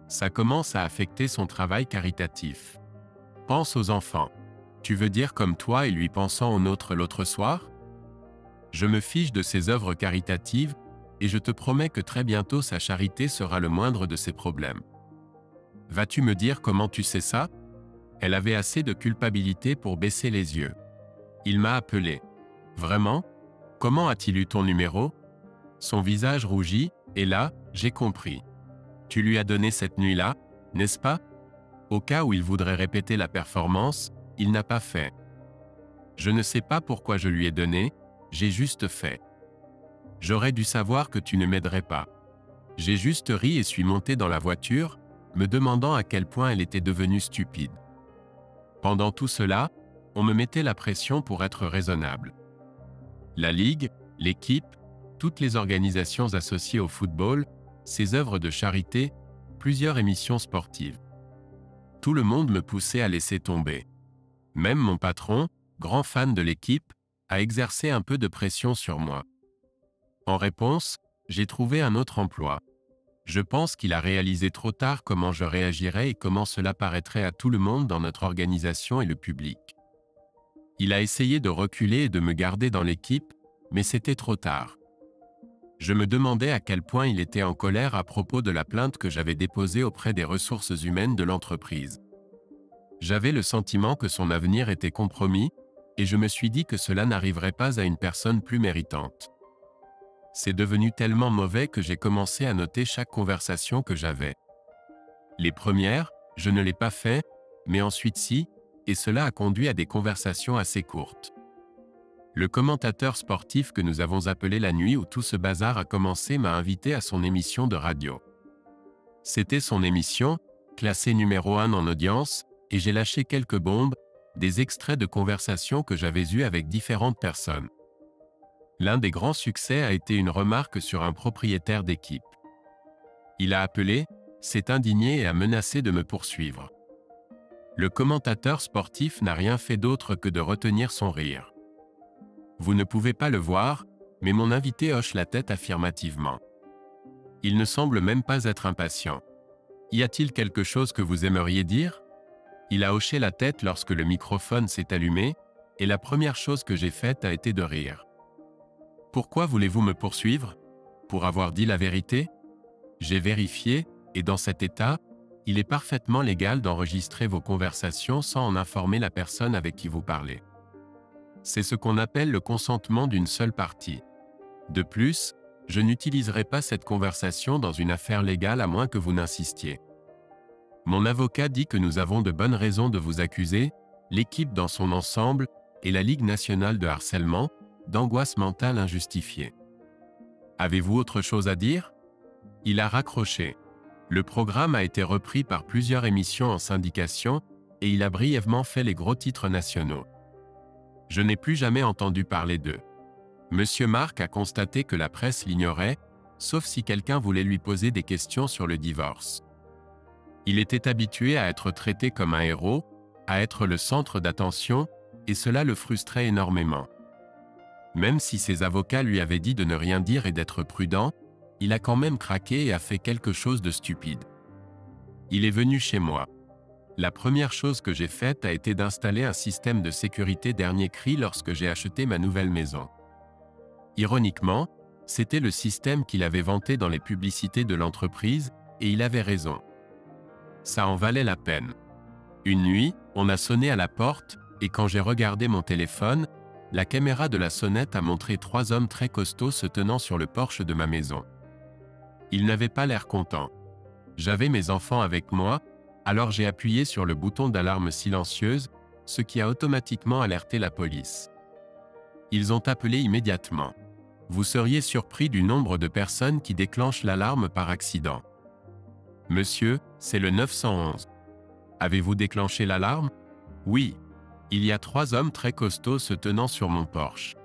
Ça commence à affecter son travail caritatif. Pense aux enfants. Tu veux dire comme toi et lui pensant au nôtre l'autre soir? Je me fiche de ses œuvres caritatives, et je te promets que très bientôt sa charité sera le moindre de ses problèmes. Vas-tu me dire comment tu sais ça? Elle avait assez de culpabilité pour baisser les yeux. Il m'a appelé. Vraiment? Comment a-t-il eu ton numéro? Son visage rougit, et là, j'ai compris. Tu lui as donné cette nuit-là, n'est-ce pas? Au cas où il voudrait répéter la performance, il n'a pas fait. Je ne sais pas pourquoi je lui ai donné, j'ai juste fait. J'aurais dû savoir que tu ne m'aiderais pas. J'ai juste ri et suis monté dans la voiture, me demandant à quel point elle était devenue stupide. Pendant tout cela, on me mettait la pression pour être raisonnable. La Ligue, l'équipe, toutes les organisations associées au football, ses œuvres de charité, plusieurs émissions sportives. Tout le monde me poussait à laisser tomber. Même mon patron, grand fan de l'équipe, a exercé un peu de pression sur moi. En réponse, j'ai trouvé un autre emploi. Je pense qu'il a réalisé trop tard comment je réagirais et comment cela paraîtrait à tout le monde dans notre organisation et le public. Il a essayé de reculer et de me garder dans l'équipe, mais c'était trop tard. Je me demandais à quel point il était en colère à propos de la plainte que j'avais déposée auprès des ressources humaines de l'entreprise. J'avais le sentiment que son avenir était compromis, et je me suis dit que cela n'arriverait pas à une personne plus méritante. C'est devenu tellement mauvais que j'ai commencé à noter chaque conversation que j'avais. Les premières, je ne l'ai pas fait, mais ensuite si, et cela a conduit à des conversations assez courtes. Le commentateur sportif que nous avons appelé la nuit où tout ce bazar a commencé m'a invité à son émission de radio. C'était son émission, classée numéro 1 en audience, et j'ai lâché quelques bombes, des extraits de conversations que j'avais eues avec différentes personnes. L'un des grands succès a été une remarque sur un propriétaire d'équipe. Il a appelé, s'est indigné et a menacé de me poursuivre. Le commentateur sportif n'a rien fait d'autre que de retenir son rire. Vous ne pouvez pas le voir, mais mon invité hoche la tête affirmativement. Il ne semble même pas être impatient. Y a-t-il quelque chose que vous aimeriez dire? Il a hoché la tête lorsque le microphone s'est allumé, et la première chose que j'ai faite a été de rire. Pourquoi voulez-vous me poursuivre? Pour avoir dit la vérité? J'ai vérifié, et dans cet état, il est parfaitement légal d'enregistrer vos conversations sans en informer la personne avec qui vous parlez. C'est ce qu'on appelle le consentement d'une seule partie. De plus, je n'utiliserai pas cette conversation dans une affaire légale à moins que vous n'insistiez. Mon avocat dit que nous avons de bonnes raisons de vous accuser, l'équipe dans son ensemble, et la Ligue nationale de harcèlement, d'angoisse mentale injustifiée. Avez-vous autre chose à dire? Il a raccroché. Le programme a été repris par plusieurs émissions en syndication, et il a brièvement fait les gros titres nationaux. Je n'ai plus jamais entendu parler d'eux. Monsieur Marc a constaté que la presse l'ignorait, sauf si quelqu'un voulait lui poser des questions sur le divorce. Il était habitué à être traité comme un héros, à être le centre d'attention, et cela le frustrait énormément. Même si ses avocats lui avaient dit de ne rien dire et d'être prudent, il a quand même craqué et a fait quelque chose de stupide. Il est venu chez moi. La première chose que j'ai faite a été d'installer un système de sécurité dernier cri lorsque j'ai acheté ma nouvelle maison. Ironiquement, c'était le système qu'il avait vanté dans les publicités de l'entreprise, et il avait raison. Ça en valait la peine. Une nuit, on a sonné à la porte, et quand j'ai regardé mon téléphone, la caméra de la sonnette a montré 3 hommes très costauds se tenant sur le porche de ma maison. Ils n'avaient pas l'air contents. J'avais mes enfants avec moi, alors j'ai appuyé sur le bouton d'alarme silencieuse, ce qui a automatiquement alerté la police. Ils ont appelé immédiatement. Vous seriez surpris du nombre de personnes qui déclenchent l'alarme par accident. Monsieur, c'est le 911. Avez-vous déclenché l'alarme? Oui. Il y a 3 hommes très costauds se tenant sur mon porche.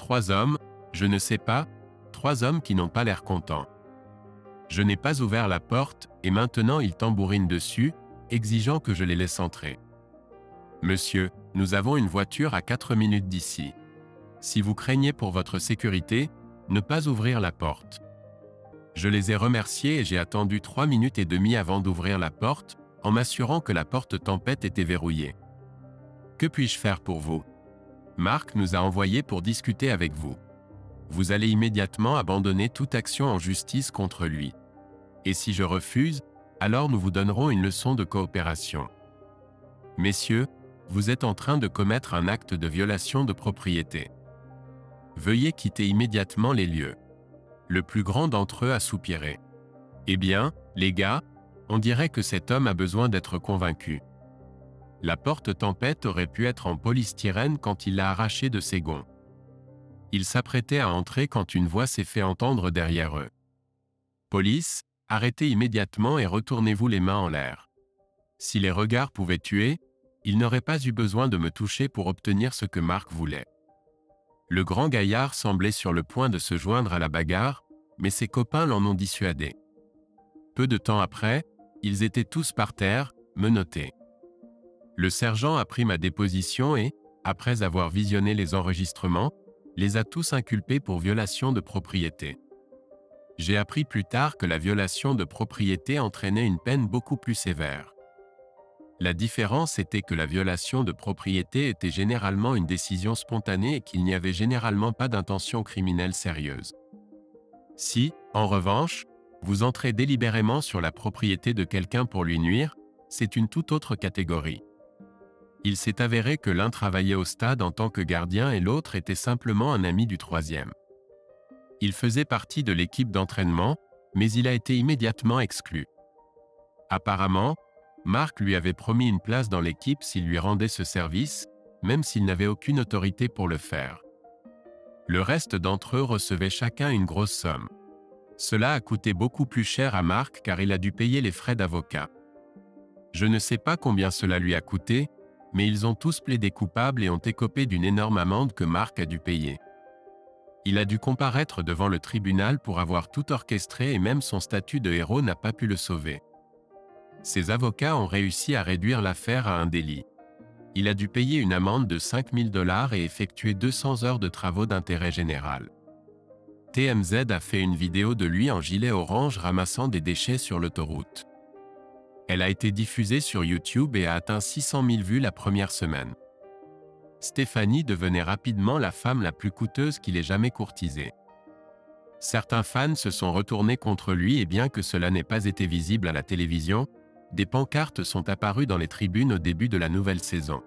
3 hommes, je ne sais pas, 3 hommes qui n'ont pas l'air contents. Je n'ai pas ouvert la porte et maintenant ils tambourinent dessus, exigeant que je les laisse entrer. Monsieur, nous avons une voiture à 4 minutes d'ici. Si vous craignez pour votre sécurité, ne pas ouvrir la porte. Je les ai remerciés et j'ai attendu 3 minutes et demie avant d'ouvrir la porte, en m'assurant que la porte tempête était verrouillée. Que puis-je faire pour vous? Mark nous a envoyés pour discuter avec vous. Vous allez immédiatement abandonner toute action en justice contre lui. Et si je refuse, alors nous vous donnerons une leçon de coopération. Messieurs, vous êtes en train de commettre un acte de violation de propriété. Veuillez quitter immédiatement les lieux. Le plus grand d'entre eux a soupiré. Eh bien, les gars, on dirait que cet homme a besoin d'être convaincu. La porte tempête aurait pu être en polystyrène quand il l'a arrachée de ses gonds. Il s'apprêtait à entrer quand une voix s'est fait entendre derrière eux. Police, arrêtez immédiatement et retournez-vous les mains en l'air. Si les regards pouvaient tuer, il n'aurait pas eu besoin de me toucher pour obtenir ce que Mark voulait. Le grand gaillard semblait sur le point de se joindre à la bagarre, mais ses copains l'en ont dissuadé. Peu de temps après, ils étaient tous par terre, menottés. Le sergent a pris ma déposition et, après avoir visionné les enregistrements, les a tous inculpés pour violation de propriété. J'ai appris plus tard que la violation de propriété entraînait une peine beaucoup plus sévère. La différence était que la violation de propriété était généralement une décision spontanée et qu'il n'y avait généralement pas d'intention criminelle sérieuse. Si, en revanche, vous entrez délibérément sur la propriété de quelqu'un pour lui nuire, c'est une toute autre catégorie. Il s'est avéré que l'un travaillait au stade en tant que gardien et l'autre était simplement un ami du troisième. Il faisait partie de l'équipe d'entraînement, mais il a été immédiatement exclu. Apparemment, Mark lui avait promis une place dans l'équipe s'il lui rendait ce service, même s'il n'avait aucune autorité pour le faire. Le reste d'entre eux recevaient chacun une grosse somme. Cela a coûté beaucoup plus cher à Mark car il a dû payer les frais d'avocat. Je ne sais pas combien cela lui a coûté, mais ils ont tous plaidé coupables et ont écopé d'une énorme amende que Mark a dû payer. Il a dû comparaître devant le tribunal pour avoir tout orchestré et même son statut de héros n'a pas pu le sauver. Ses avocats ont réussi à réduire l'affaire à un délit. Il a dû payer une amende de 5 000 $ et effectuer 200 heures de travaux d'intérêt général. TMZ a fait une vidéo de lui en gilet orange ramassant des déchets sur l'autoroute. Elle a été diffusée sur YouTube et a atteint 600 000 vues la première semaine. Stéphanie devenait rapidement la femme la plus coûteuse qu'il ait jamais courtisée. Certains fans se sont retournés contre lui et bien que cela n'ait pas été visible à la télévision, des pancartes sont apparues dans les tribunes au début de la nouvelle saison.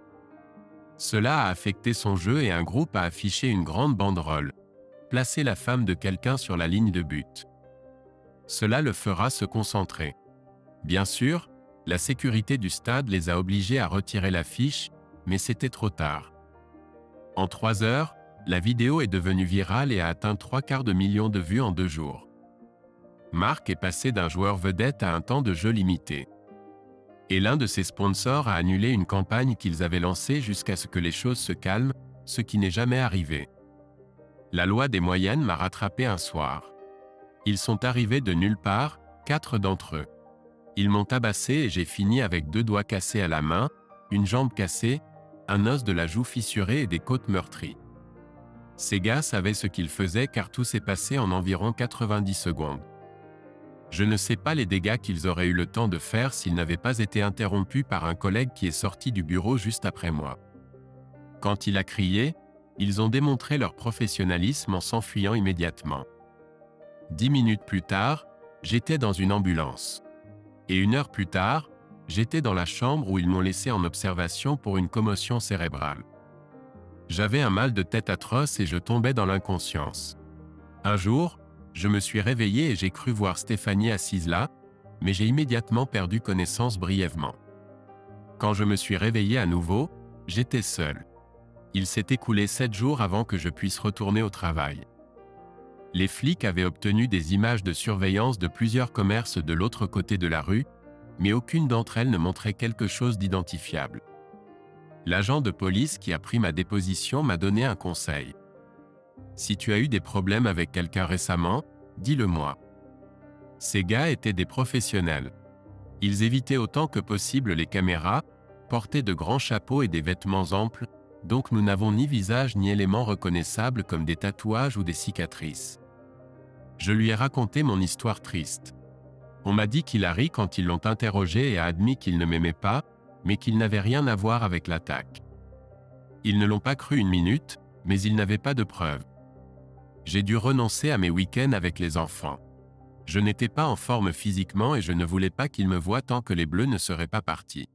Cela a affecté son jeu et un groupe a affiché une grande banderole. Placez la femme de quelqu'un sur la ligne de but. Cela le fera se concentrer. Bien sûr, la sécurité du stade les a obligés à retirer l'affiche, mais c'était trop tard. En 3 heures, la vidéo est devenue virale et a atteint 3/4 million de vues en 2 jours. Mark est passé d'un joueur vedette à un temps de jeu limité. Et l'un de ses sponsors a annulé une campagne qu'ils avaient lancée jusqu'à ce que les choses se calment, ce qui n'est jamais arrivé. La loi des moyennes m'a rattrapé un soir. Ils sont arrivés de nulle part, 4 d'entre eux. Ils m'ont tabassé et j'ai fini avec 2 doigts cassés à la main, une jambe cassée, un os de la joue fissuré et des côtes meurtries. Ces gars savaient ce qu'ils faisaient car tout s'est passé en environ 90 secondes. Je ne sais pas les dégâts qu'ils auraient eu le temps de faire s'ils n'avaient pas été interrompus par un collègue qui est sorti du bureau juste après moi. Quand il a crié, ils ont démontré leur professionnalisme en s'enfuyant immédiatement. 10 minutes plus tard, j'étais dans une ambulance. Et 1 heure plus tard, j'étais dans la chambre où ils m'ont laissé en observation pour une commotion cérébrale. J'avais un mal de tête atroce et je tombais dans l'inconscience. Un jour, je me suis réveillé et j'ai cru voir Stéphanie assise là, mais j'ai immédiatement perdu connaissance brièvement. Quand je me suis réveillé à nouveau, j'étais seul. Il s'est écoulé 7 jours avant que je puisse retourner au travail. Les flics avaient obtenu des images de surveillance de plusieurs commerces de l'autre côté de la rue, mais aucune d'entre elles ne montrait quelque chose d'identifiable. L'agent de police qui a pris ma déposition m'a donné un conseil. Si tu as eu des problèmes avec quelqu'un récemment, dis-le-moi. Ces gars étaient des professionnels. Ils évitaient autant que possible les caméras, portaient de grands chapeaux et des vêtements amples, donc nous n'avons ni visage ni éléments reconnaissables comme des tatouages ou des cicatrices. Je lui ai raconté mon histoire triste. On m'a dit qu'il a ri quand ils l'ont interrogé et a admis qu'il ne m'aimait pas, mais qu'il n'avait rien à voir avec l'attaque. Ils ne l'ont pas cru une minute, mais ils n'avaient pas de preuves. J'ai dû renoncer à mes week-ends avec les enfants. Je n'étais pas en forme physiquement et je ne voulais pas qu'ils me voient tant que les Bleus ne seraient pas partis.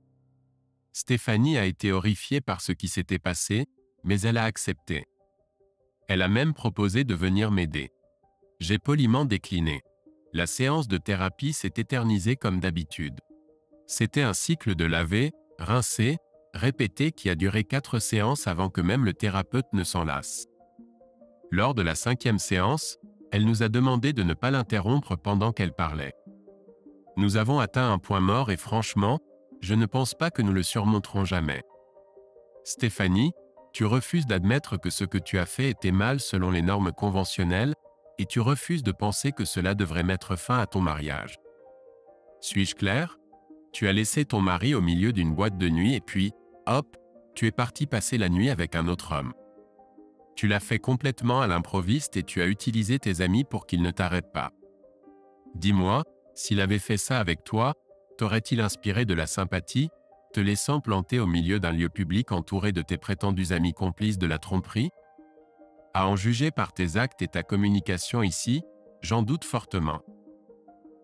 Stéphanie a été horrifiée par ce qui s'était passé, mais elle a accepté. Elle a même proposé de venir m'aider. J'ai poliment décliné. La séance de thérapie s'est éternisée comme d'habitude. C'était un cycle de laver, rincer, répéter qui a duré 4 séances avant que même le thérapeute ne s'en lasse. Lors de la 5e séance, elle nous a demandé de ne pas l'interrompre pendant qu'elle parlait. Nous avons atteint un point mort et franchement, je ne pense pas que nous le surmonterons jamais. Stéphanie, tu refuses d'admettre que ce que tu as fait était mal selon les normes conventionnelles, et tu refuses de penser que cela devrait mettre fin à ton mariage. Suis-je clair? Tu as laissé ton mari au milieu d'une boîte de nuit et puis, hop, tu es parti passer la nuit avec un autre homme. Tu l'as fait complètement à l'improviste et tu as utilisé tes amis pour qu'ils ne t'arrêtent pas. Dis-moi, s'il avait fait ça avec toi, t'aurait-il inspiré de la sympathie, te laissant planter au milieu d'un lieu public entouré de tes prétendus amis complices de la tromperie? À en juger par tes actes et ta communication ici, j'en doute fortement.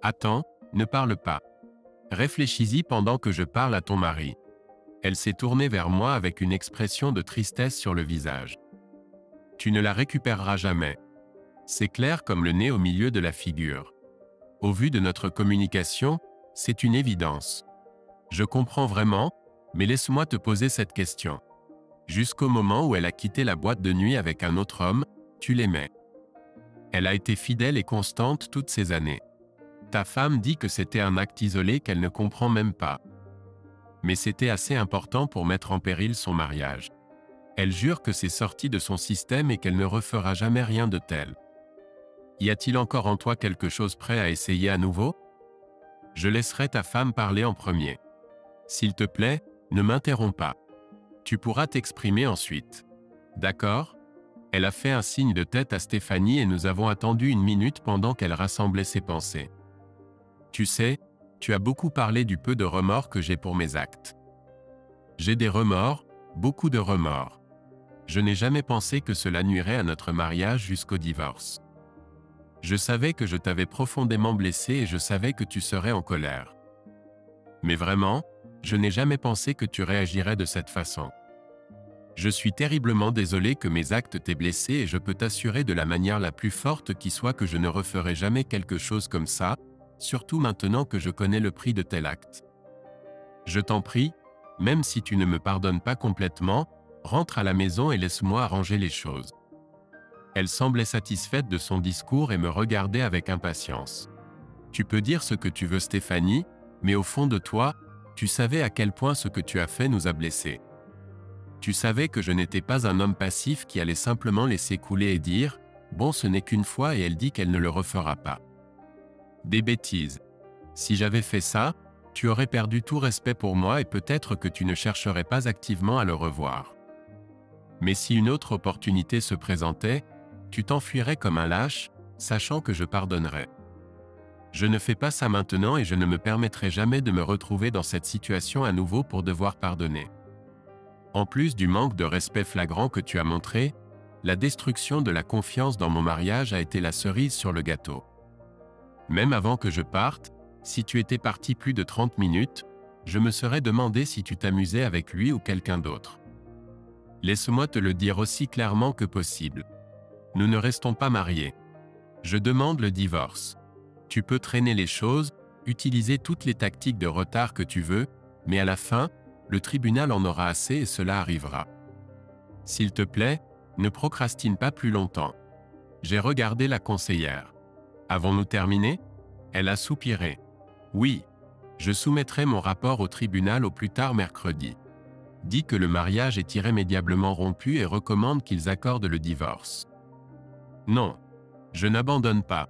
Attends, ne parle pas. Réfléchis-y pendant que je parle à ton mari. Elle s'est tournée vers moi avec une expression de tristesse sur le visage. Tu ne la récupéreras jamais. C'est clair comme le nez au milieu de la figure. Au vu de notre communication, c'est une évidence. Je comprends vraiment, mais laisse-moi te poser cette question. Jusqu'au moment où elle a quitté la boîte de nuit avec un autre homme, tu l'aimais. Elle a été fidèle et constante toutes ces années. Ta femme dit que c'était un acte isolé qu'elle ne comprend même pas. Mais c'était assez important pour mettre en péril son mariage. Elle jure que c'est sorti de son système et qu'elle ne refera jamais rien de tel. Y a-t-il encore en toi quelque chose prêt à essayer à nouveau? Je laisserai ta femme parler en premier. S'il te plaît, ne m'interromps pas. Tu pourras t'exprimer ensuite. D'accord? Elle a fait un signe de tête à Stéphanie et nous avons attendu 1 minute pendant qu'elle rassemblait ses pensées. Tu sais, tu as beaucoup parlé du peu de remords que j'ai pour mes actes. J'ai des remords, beaucoup de remords. Je n'ai jamais pensé que cela nuirait à notre mariage jusqu'au divorce. Je savais que je t'avais profondément blessé et je savais que tu serais en colère. Mais vraiment, je n'ai jamais pensé que tu réagirais de cette façon. Je suis terriblement désolé que mes actes t'aient blessé et je peux t'assurer de la manière la plus forte qui soit que je ne referai jamais quelque chose comme ça, surtout maintenant que je connais le prix de tel acte. Je t'en prie, même si tu ne me pardonnes pas complètement, rentre à la maison et laisse-moi arranger les choses. Elle semblait satisfaite de son discours et me regardait avec impatience. Tu peux dire ce que tu veux, Stéphanie, mais au fond de toi, tu savais à quel point ce que tu as fait nous a blessés. Tu savais que je n'étais pas un homme passif qui allait simplement laisser couler et dire « Bon, ce n'est qu'une fois et elle dit qu'elle ne le refera pas. » Des bêtises. Si j'avais fait ça, tu aurais perdu tout respect pour moi et peut-être que tu ne chercherais pas activement à le revoir. Mais si une autre opportunité se présentait, tu t'enfuirais comme un lâche, sachant que je pardonnerais. Je ne fais pas ça maintenant et je ne me permettrai jamais de me retrouver dans cette situation à nouveau pour devoir pardonner. En plus du manque de respect flagrant que tu as montré, la destruction de la confiance dans mon mariage a été la cerise sur le gâteau. Même avant que je parte, si tu étais parti plus de 30 minutes, je me serais demandé si tu t'amusais avec lui ou quelqu'un d'autre. Laisse-moi te le dire aussi clairement que possible. Nous ne restons pas mariés. Je demande le divorce. Tu peux traîner les choses, utiliser toutes les tactiques de retard que tu veux, mais à la fin, le tribunal en aura assez et cela arrivera. S'il te plaît, ne procrastine pas plus longtemps. J'ai regardé la conseillère. Avons-nous terminé? Elle a soupiré. Oui, je soumettrai mon rapport au tribunal au plus tard mercredi. Dis que le mariage est irrémédiablement rompu et recommande qu'ils accordent le divorce. Non, je n'abandonne pas.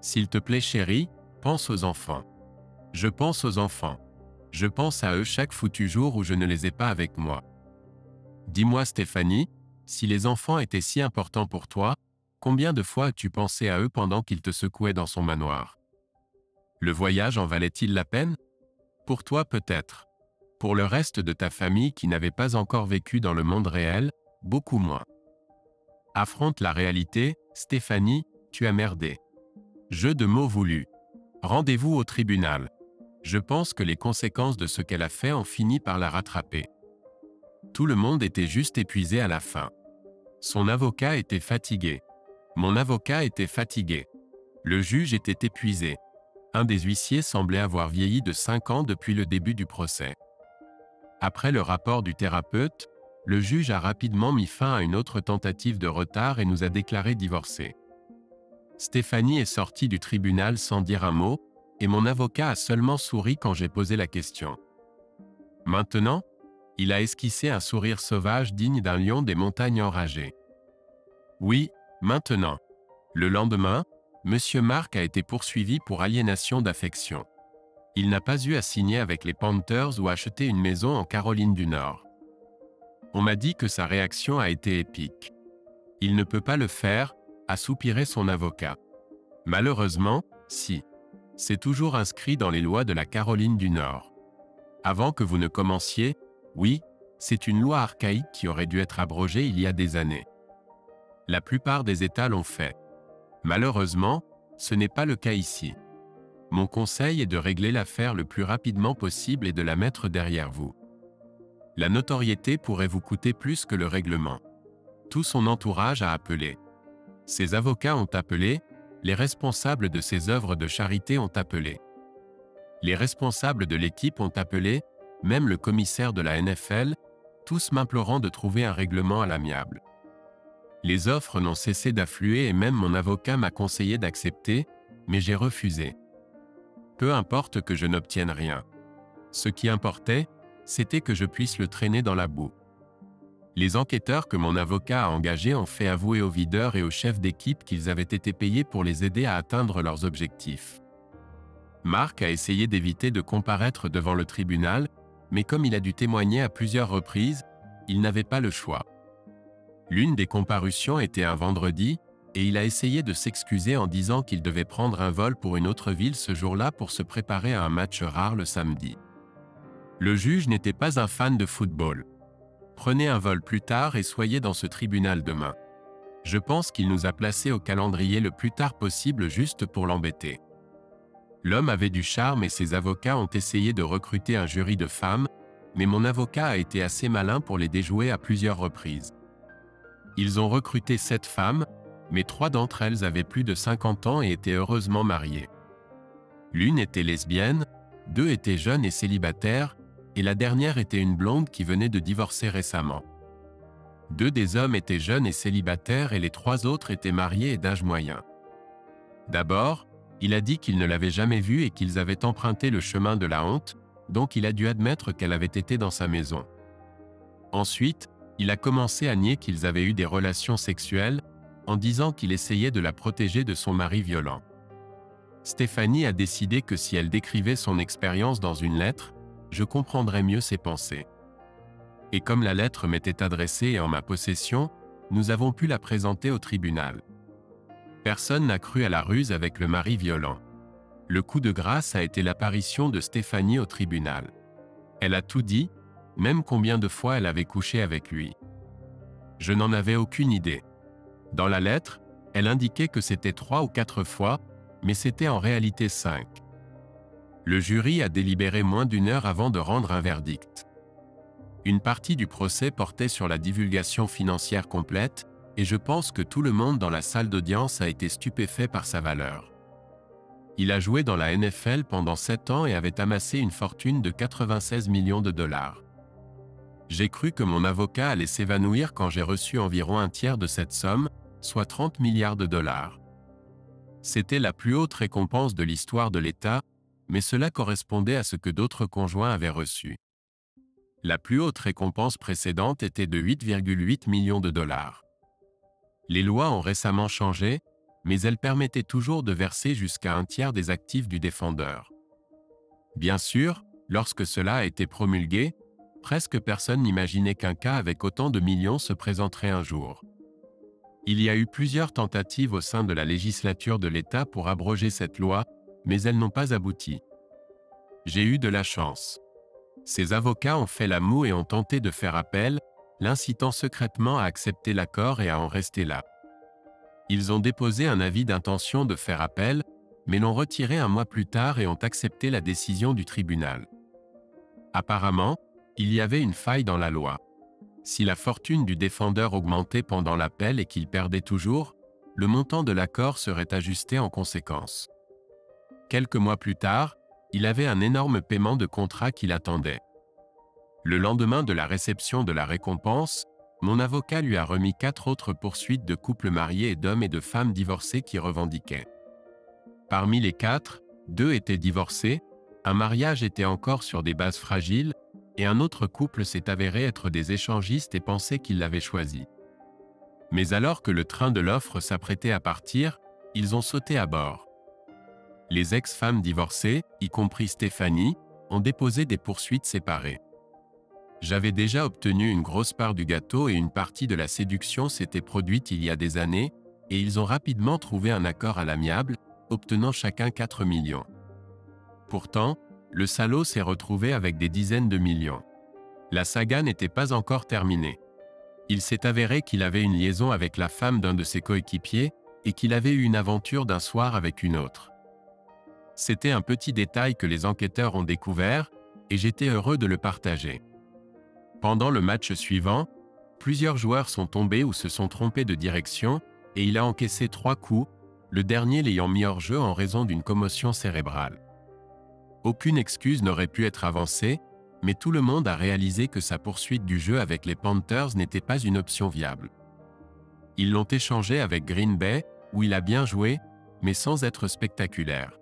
S'il te plaît chérie, pense aux enfants. Je pense aux enfants. Je pense à eux chaque foutu jour où je ne les ai pas avec moi. Dis-moi Stéphanie, si les enfants étaient si importants pour toi, combien de fois as-tu pensé à eux pendant qu'il te secouait dans son manoir? Le voyage en valait-il la peine? Pour toi peut-être. Pour le reste de ta famille qui n'avait pas encore vécu dans le monde réel, beaucoup moins. Affronte la réalité, Stéphanie, tu as merdé. Jeu de mots voulu. Rendez-vous au tribunal. Je pense que les conséquences de ce qu'elle a fait ont fini par la rattraper. Tout le monde était juste épuisé à la fin. Son avocat était fatigué. Mon avocat était fatigué. Le juge était épuisé. Un des huissiers semblait avoir vieilli de 5 ans depuis le début du procès. Après le rapport du thérapeute, le juge a rapidement mis fin à une autre tentative de retard et nous a déclaré divorcés. Stéphanie est sortie du tribunal sans dire un mot, et mon avocat a seulement souri quand j'ai posé la question. Maintenant, il a esquissé un sourire sauvage digne d'un lion des montagnes enragées. Oui, maintenant. Le lendemain, Monsieur Mark a été poursuivi pour aliénation d'affection. Il n'a pas eu à signer avec les Panthers ou acheter une maison en Caroline du Nord. On m'a dit que sa réaction a été épique. Il ne peut pas le faire, a soupiré son avocat. Malheureusement, si. C'est toujours inscrit dans les lois de la Caroline du Nord. Avant que vous ne commenciez, oui, c'est une loi archaïque qui aurait dû être abrogée il y a des années. La plupart des États l'ont fait. Malheureusement, ce n'est pas le cas ici. Mon conseil est de régler l'affaire le plus rapidement possible et de la mettre derrière vous. La notoriété pourrait vous coûter plus que le règlement. Tout son entourage a appelé. Ses avocats ont appelé, les responsables de ses œuvres de charité ont appelé. Les responsables de l'équipe ont appelé, même le commissaire de la NFL, tous m'implorant de trouver un règlement à l'amiable. Les offres n'ont cessé d'affluer et même mon avocat m'a conseillé d'accepter, mais j'ai refusé. Peu importe que je n'obtienne rien. Ce qui importait, c'était que je puisse le traîner dans la boue. Les enquêteurs que mon avocat a engagés ont fait avouer aux videurs et aux chefs d'équipe qu'ils avaient été payés pour les aider à atteindre leurs objectifs. Mark a essayé d'éviter de comparaître devant le tribunal, mais comme il a dû témoigner à plusieurs reprises, il n'avait pas le choix. L'une des comparutions était un vendredi, et il a essayé de s'excuser en disant qu'il devait prendre un vol pour une autre ville ce jour-là pour se préparer à un match rare le samedi. Le juge n'était pas un fan de football. Prenez un vol plus tard et soyez dans ce tribunal demain. Je pense qu'il nous a placés au calendrier le plus tard possible juste pour l'embêter. L'homme avait du charme et ses avocats ont essayé de recruter un jury de femmes, mais mon avocat a été assez malin pour les déjouer à plusieurs reprises. Ils ont recruté 7 femmes, mais 3 d'entre elles avaient plus de 50 ans et étaient heureusement mariées. L'une était lesbienne, 2 étaient jeunes et célibataires, et la dernière était une blonde qui venait de divorcer récemment. 2 des hommes étaient jeunes et célibataires et les 3 autres étaient mariés et d'âge moyen. D'abord, il a dit qu'il ne l'avait jamais vue et qu'ils avaient emprunté le chemin de la honte, donc il a dû admettre qu'elle avait été dans sa maison. Ensuite, il a commencé à nier qu'ils avaient eu des relations sexuelles, en disant qu'il essayait de la protéger de son mari violent. Stéphanie a décidé que si elle décrivait son expérience dans une lettre, je comprendrais mieux ses pensées. Et comme la lettre m'était adressée et en ma possession, nous avons pu la présenter au tribunal. Personne n'a cru à la ruse avec le mari violent. Le coup de grâce a été l'apparition de Stéphanie au tribunal. Elle a tout dit, même combien de fois elle avait couché avec lui. Je n'en avais aucune idée. Dans la lettre, elle indiquait que c'était 3 ou 4 fois, mais c'était en réalité 5. Le jury a délibéré moins d'1 heure avant de rendre un verdict. Une partie du procès portait sur la divulgation financière complète, et je pense que tout le monde dans la salle d'audience a été stupéfait par sa valeur. Il a joué dans la NFL pendant 7 ans et avait amassé une fortune de 96 millions de dollars. J'ai cru que mon avocat allait s'évanouir quand j'ai reçu environ un tiers de cette somme, soit 30 milliards de dollars. C'était la plus haute récompense de l'histoire de l'État, mais cela correspondait à ce que d'autres conjoints avaient reçu. La plus haute récompense précédente était de 8,8 millions de dollars. Les lois ont récemment changé, mais elles permettaient toujours de verser jusqu'à un tiers des actifs du défendeur. Bien sûr, lorsque cela a été promulgué, presque personne n'imaginait qu'un cas avec autant de millions se présenterait un jour. Il y a eu plusieurs tentatives au sein de la législature de l'État pour abroger cette loi, mais elles n'ont pas abouti. J'ai eu de la chance. Ses avocats ont fait la moue et ont tenté de faire appel, l'incitant secrètement à accepter l'accord et à en rester là. Ils ont déposé un avis d'intention de faire appel, mais l'ont retiré un mois plus tard et ont accepté la décision du tribunal. Apparemment, il y avait une faille dans la loi. Si la fortune du défendeur augmentait pendant l'appel et qu'il perdait toujours, le montant de l'accord serait ajusté en conséquence. Quelques mois plus tard, il avait un énorme paiement de contrat qui l'attendait. Le lendemain de la réception de la récompense, mon avocat lui a remis 4 autres poursuites de couples mariés et d'hommes et de femmes divorcés qui revendiquaient. Parmi les 4, 2 étaient divorcés, un mariage était encore sur des bases fragiles, et un autre couple s'est avéré être des échangistes et pensait qu'ils l'avaient choisi. Mais alors que le train de l'offre s'apprêtait à partir, ils ont sauté à bord. Les ex-femmes divorcées, y compris Stéphanie, ont déposé des poursuites séparées. J'avais déjà obtenu une grosse part du gâteau et une partie de la séduction s'était produite il y a des années, et ils ont rapidement trouvé un accord à l'amiable, obtenant chacun 4 millions. Pourtant, le salaud s'est retrouvé avec des dizaines de millions. La saga n'était pas encore terminée. Il s'est avéré qu'il avait une liaison avec la femme d'un de ses coéquipiers et qu'il avait eu une aventure d'un soir avec une autre. C'était un petit détail que les enquêteurs ont découvert et j'étais heureux de le partager. Pendant le match suivant, plusieurs joueurs sont tombés ou se sont trompés de direction et il a encaissé 3 coups, le dernier l'ayant mis hors jeu en raison d'une commotion cérébrale. Aucune excuse n'aurait pu être avancée, mais tout le monde a réalisé que sa poursuite du jeu avec les Panthers n'était pas une option viable. Ils l'ont échangé avec Green Bay, où il a bien joué, mais sans être spectaculaire.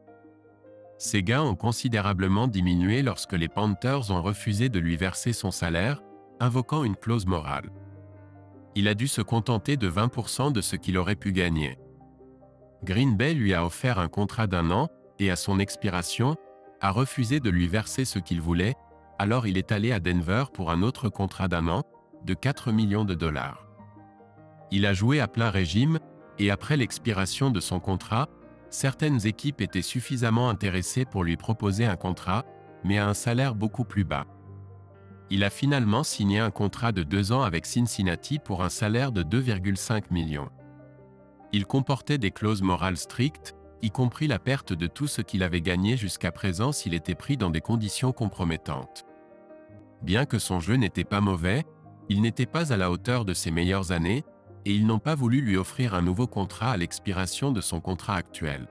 Ses gains ont considérablement diminué lorsque les Panthers ont refusé de lui verser son salaire, invoquant une clause morale. Il a dû se contenter de 20% de ce qu'il aurait pu gagner. Green Bay lui a offert un contrat d'1 an, et à son expiration, a refusé de lui verser ce qu'il voulait, alors il est allé à Denver pour un autre contrat d'1 an, de 4 millions de dollars. Il a joué à plein régime, et après l'expiration de son contrat, certaines équipes étaient suffisamment intéressées pour lui proposer un contrat, mais à un salaire beaucoup plus bas. Il a finalement signé un contrat de 2 ans avec Cincinnati pour un salaire de 2,5 millions. Il comportait des clauses morales strictes, y compris la perte de tout ce qu'il avait gagné jusqu'à présent s'il était pris dans des conditions compromettantes. Bien que son jeu n'était pas mauvais, il n'était pas à la hauteur de ses meilleures années, et ils n'ont pas voulu lui offrir un nouveau contrat à l'expiration de son contrat actuel.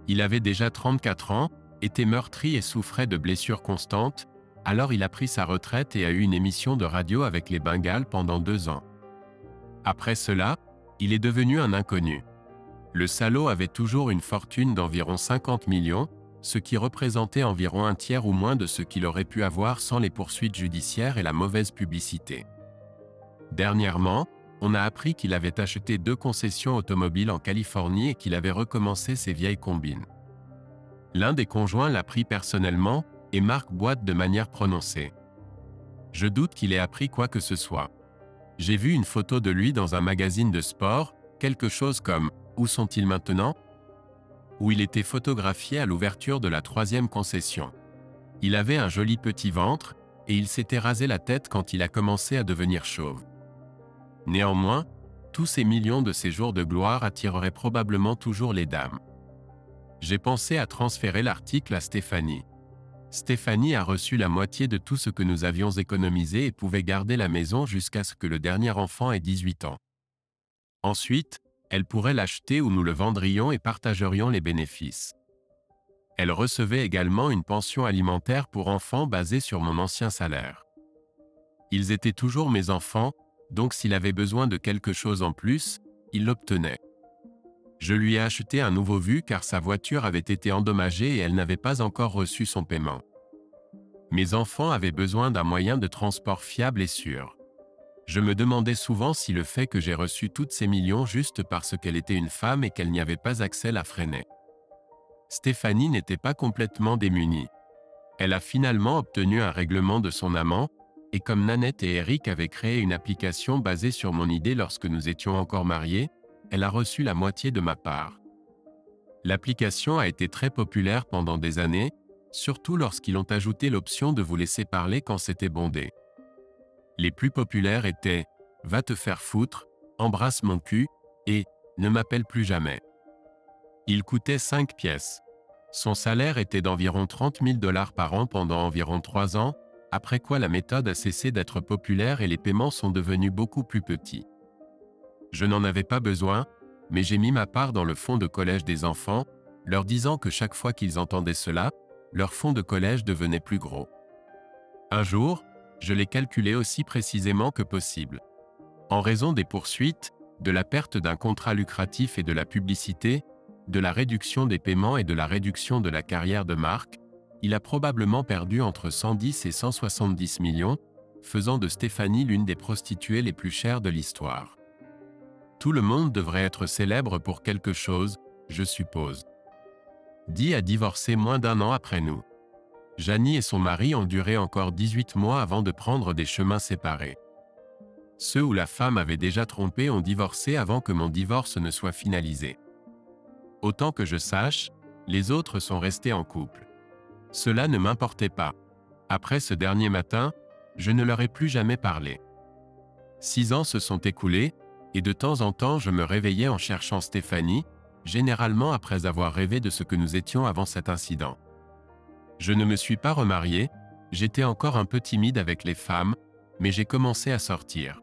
Il avait déjà 34 ans, était meurtri et souffrait de blessures constantes, alors il a pris sa retraite et a eu une émission de radio avec les Bengals pendant 2 ans. Après cela, il est devenu un inconnu. Le salaud avait toujours une fortune d'environ 50 millions, ce qui représentait environ un tiers ou moins de ce qu'il aurait pu avoir sans les poursuites judiciaires et la mauvaise publicité. Dernièrement, on a appris qu'il avait acheté 2 concessions automobiles en Californie et qu'il avait recommencé ses vieilles combines. L'un des conjoints l'a pris personnellement et marque boîte de manière prononcée. Je doute qu'il ait appris quoi que ce soit. J'ai vu une photo de lui dans un magazine de sport, quelque chose comme « Où sont-ils maintenant ?», où il était photographié à l'ouverture de la 3e concession. Il avait un joli petit ventre, et il s'était rasé la tête quand il a commencé à devenir chauve. Néanmoins, tous ces millions de ces jours de gloire attireraient probablement toujours les dames. J'ai pensé à transférer l'article à Stéphanie. Stéphanie a reçu la moitié de tout ce que nous avions économisé et pouvait garder la maison jusqu'à ce que le dernier enfant ait 18 ans. Ensuite, elle pourrait l'acheter ou nous le vendrions et partagerions les bénéfices. Elle recevait également une pension alimentaire pour enfants basée sur mon ancien salaire. Ils étaient toujours mes enfants, donc s'il avait besoin de quelque chose en plus, il l'obtenait. Je lui ai acheté un nouveau vu car sa voiture avait été endommagée et elle n'avait pas encore reçu son paiement. Mes enfants avaient besoin d'un moyen de transport fiable et sûr. Je me demandais souvent si le fait que j'ai reçu toutes ces millions juste parce qu'elle était une femme et qu'elle n'y avait pas accès la freinait. Stéphanie n'était pas complètement démunie. Elle a finalement obtenu un règlement de son amant, et comme Nanette et Eric avaient créé une application basée sur mon idée lorsque nous étions encore mariés, elle a reçu la moitié de ma part. L'application a été très populaire pendant des années, surtout lorsqu'ils ont ajouté l'option de vous laisser parler quand c'était bondé. Les plus populaires étaient « Va te faire foutre »,« Embrasse mon cul » et « Ne m'appelle plus jamais ». Il coûtait 5 pièces. Son salaire était d'environ 30 000 $ par an pendant environ 3 ans, après quoi la méthode a cessé d'être populaire et les paiements sont devenus beaucoup plus petits. Je n'en avais pas besoin, mais j'ai mis ma part dans le fonds de collège des enfants, leur disant que chaque fois qu'ils entendaient cela, leur fonds de collège devenait plus gros. Un jour, je l'ai calculé aussi précisément que possible. En raison des poursuites, de la perte d'un contrat lucratif et de la publicité, de la réduction des paiements et de la réduction de la carrière de Marc, il a probablement perdu entre 110 et 170 millions, faisant de Stéphanie l'une des prostituées les plus chères de l'histoire. Tout le monde devrait être célèbre pour quelque chose, je suppose. Dee a divorcé moins d'1 an après nous. Janie et son mari ont duré encore 18 mois avant de prendre des chemins séparés. Ceux où la femme avait déjà trompé ont divorcé avant que mon divorce ne soit finalisé. Autant que je sache, les autres sont restés en couple. Cela ne m'importait pas. Après ce dernier matin, je ne leur ai plus jamais parlé. 6 ans se sont écoulés, et de temps en temps je me réveillais en cherchant Stéphanie, généralement après avoir rêvé de ce que nous étions avant cet incident. Je ne me suis pas remarié, j'étais encore un peu timide avec les femmes, mais j'ai commencé à sortir.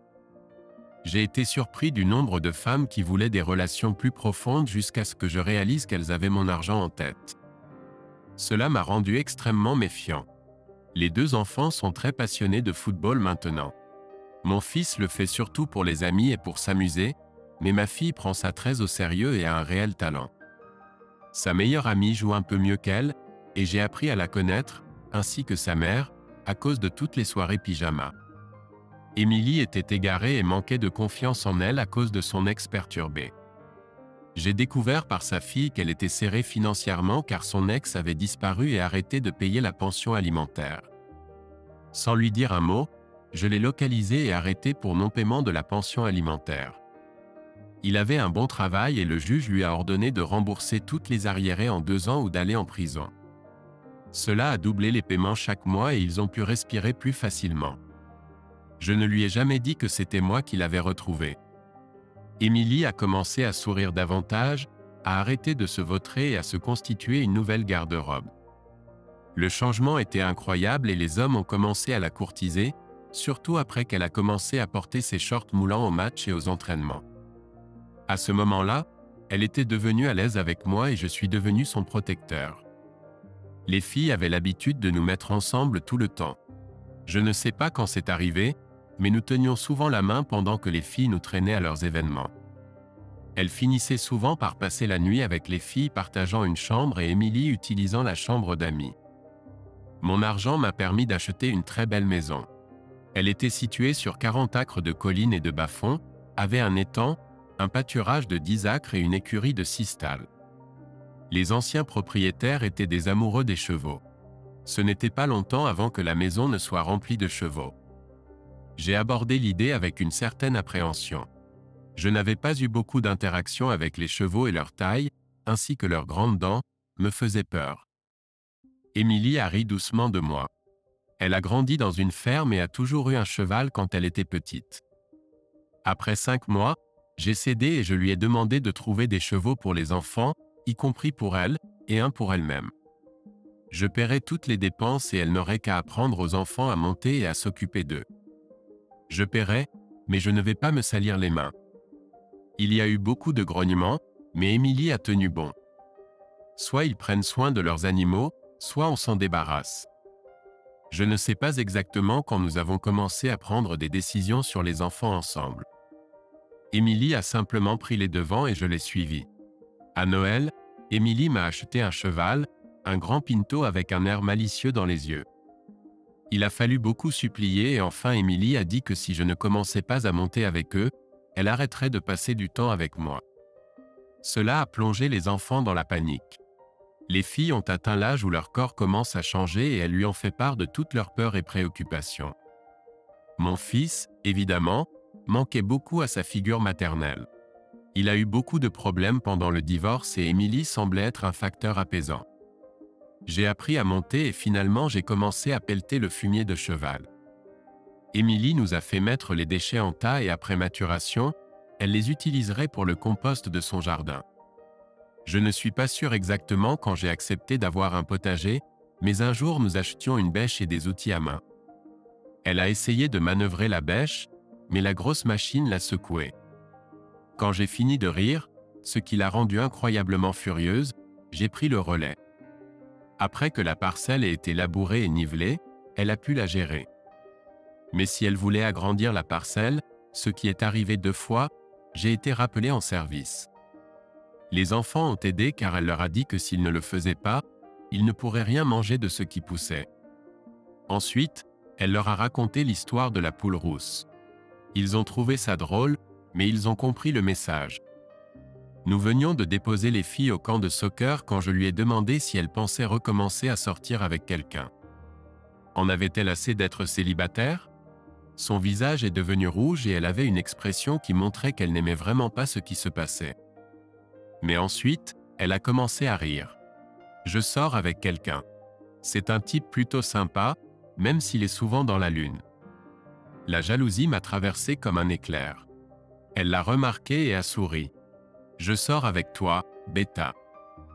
J'ai été surpris du nombre de femmes qui voulaient des relations plus profondes jusqu'à ce que je réalise qu'elles avaient mon argent en tête. Cela m'a rendu extrêmement méfiant. Les 2 enfants sont très passionnés de football maintenant. Mon fils le fait surtout pour les amis et pour s'amuser, mais ma fille prend ça très au sérieux et a un réel talent. Sa meilleure amie joue un peu mieux qu'elle, et j'ai appris à la connaître, ainsi que sa mère, à cause de toutes les soirées pyjama. Émilie était égarée et manquait de confiance en elle à cause de son ex perturbé. J'ai découvert par sa fille qu'elle était serrée financièrement car son ex avait disparu et arrêté de payer la pension alimentaire. Sans lui dire un mot, je l'ai localisé et arrêté pour non-paiement de la pension alimentaire. Il avait un bon travail et le juge lui a ordonné de rembourser toutes les arriérés en 2 ans ou d'aller en prison. Cela a doublé les paiements chaque mois et ils ont pu respirer plus facilement. Je ne lui ai jamais dit que c'était moi qui l'avais retrouvé. Émilie a commencé à sourire davantage, à arrêter de se vautrer et à se constituer une nouvelle garde-robe. Le changement était incroyable et les hommes ont commencé à la courtiser, surtout après qu'elle a commencé à porter ses shorts moulants au match et aux entraînements. À ce moment-là, elle était devenue à l'aise avec moi et je suis devenu son protecteur. Les filles avaient l'habitude de nous mettre ensemble tout le temps. Je ne sais pas quand c'est arrivé, mais nous tenions souvent la main pendant que les filles nous traînaient à leurs événements. Elle finissait souvent par passer la nuit avec les filles partageant une chambre et Émilie utilisant la chambre d'amis. Mon argent m'a permis d'acheter une très belle maison. Elle était située sur 40 acres de collines et de bas-fonds, avait un étang, un pâturage de 10 acres et une écurie de 6 stalles. Les anciens propriétaires étaient des amoureux des chevaux. Ce n'était pas longtemps avant que la maison ne soit remplie de chevaux. J'ai abordé l'idée avec une certaine appréhension. Je n'avais pas eu beaucoup d'interactions avec les chevaux et leur taille, ainsi que leurs grandes dents, me faisaient peur. Émilie a ri doucement de moi. Elle a grandi dans une ferme et a toujours eu un cheval quand elle était petite. Après 5 mois, j'ai cédé et je lui ai demandé de trouver des chevaux pour les enfants, y compris pour elle, et un pour elle-même. Je paierais toutes les dépenses et elle n'aurait qu'à apprendre aux enfants à monter et à s'occuper d'eux. Je paierai, mais je ne vais pas me salir les mains. Il y a eu beaucoup de grognements, mais Émilie a tenu bon. Soit ils prennent soin de leurs animaux, soit on s'en débarrasse. Je ne sais pas exactement quand nous avons commencé à prendre des décisions sur les enfants ensemble. Émilie a simplement pris les devants et je l'ai suivie. À Noël, Émilie m'a acheté un cheval, un grand pinto avec un air malicieux dans les yeux. Il a fallu beaucoup supplier et enfin Émilie a dit que si je ne commençais pas à monter avec eux, elle arrêterait de passer du temps avec moi. Cela a plongé les enfants dans la panique. Les filles ont atteint l'âge où leur corps commence à changer et elles lui ont fait part de toutes leurs peurs et préoccupations. Mon fils, évidemment, manquait beaucoup à sa figure maternelle. Il a eu beaucoup de problèmes pendant le divorce et Émilie semblait être un facteur apaisant. J'ai appris à monter et finalement j'ai commencé à pelleter le fumier de cheval. Émilie nous a fait mettre les déchets en tas et après maturation, elle les utiliserait pour le compost de son jardin. Je ne suis pas sûr exactement quand j'ai accepté d'avoir un potager, mais un jour nous achetions une bêche et des outils à main. Elle a essayé de manœuvrer la bêche, mais la grosse machine l'a secouée. Quand j'ai fini de rire, ce qui l'a rendue incroyablement furieuse, j'ai pris le relais. Après que la parcelle ait été labourée et nivelée, elle a pu la gérer. Mais si elle voulait agrandir la parcelle, ce qui est arrivé 2 fois, j'ai été rappelé en service. Les enfants ont aidé car elle leur a dit que s'ils ne le faisaient pas, ils ne pourraient rien manger de ce qui poussait. Ensuite, elle leur a raconté l'histoire de la poule rousse. Ils ont trouvé ça drôle, mais ils ont compris le message. Nous venions de déposer les filles au camp de soccer quand je lui ai demandé si elle pensait recommencer à sortir avec quelqu'un. En avait-elle assez d'être célibataire ? Son visage est devenu rouge et elle avait une expression qui montrait qu'elle n'aimait vraiment pas ce qui se passait. Mais ensuite, elle a commencé à rire. Je sors avec quelqu'un. C'est un type plutôt sympa, même s'il est souvent dans la lune. La jalousie m'a traversé comme un éclair. Elle l'a remarqué et a souri. Je sors avec toi, Beta.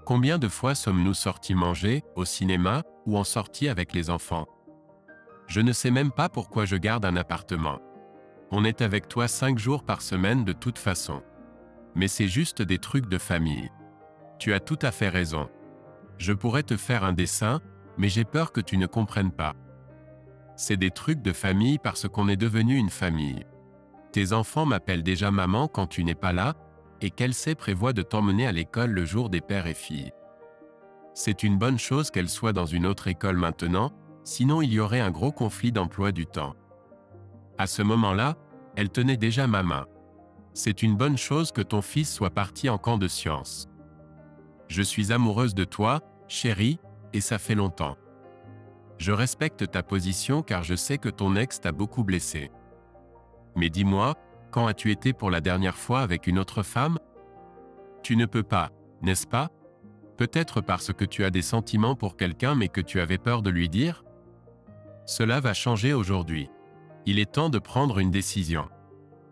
Combien de fois sommes-nous sortis manger, au cinéma, ou en sortie avec les enfants? Je ne sais même pas pourquoi je garde un appartement. On est avec toi 5 jours par semaine de toute façon. Mais c'est juste des trucs de famille. Tu as tout à fait raison. Je pourrais te faire un dessin, mais j'ai peur que tu ne comprennes pas. C'est des trucs de famille parce qu'on est devenu une famille. Tes enfants m'appellent déjà maman quand tu n'es pas là, et Kelsey prévoit de t'emmener à l'école le jour des pères et filles. C'est une bonne chose qu'elle soit dans une autre école maintenant, sinon il y aurait un gros conflit d'emploi du temps. À ce moment-là, elle tenait déjà ma main. C'est une bonne chose que ton fils soit parti en camp de sciences. Je suis amoureuse de toi, chérie, et ça fait longtemps. Je respecte ta position car je sais que ton ex t'a beaucoup blessé. Mais dis-moi, quand as-tu été pour la dernière fois avec une autre femme? Tu ne peux pas, n'est-ce pas? Peut-être parce que tu as des sentiments pour quelqu'un mais que tu avais peur de lui dire? Cela va changer aujourd'hui. Il est temps de prendre une décision.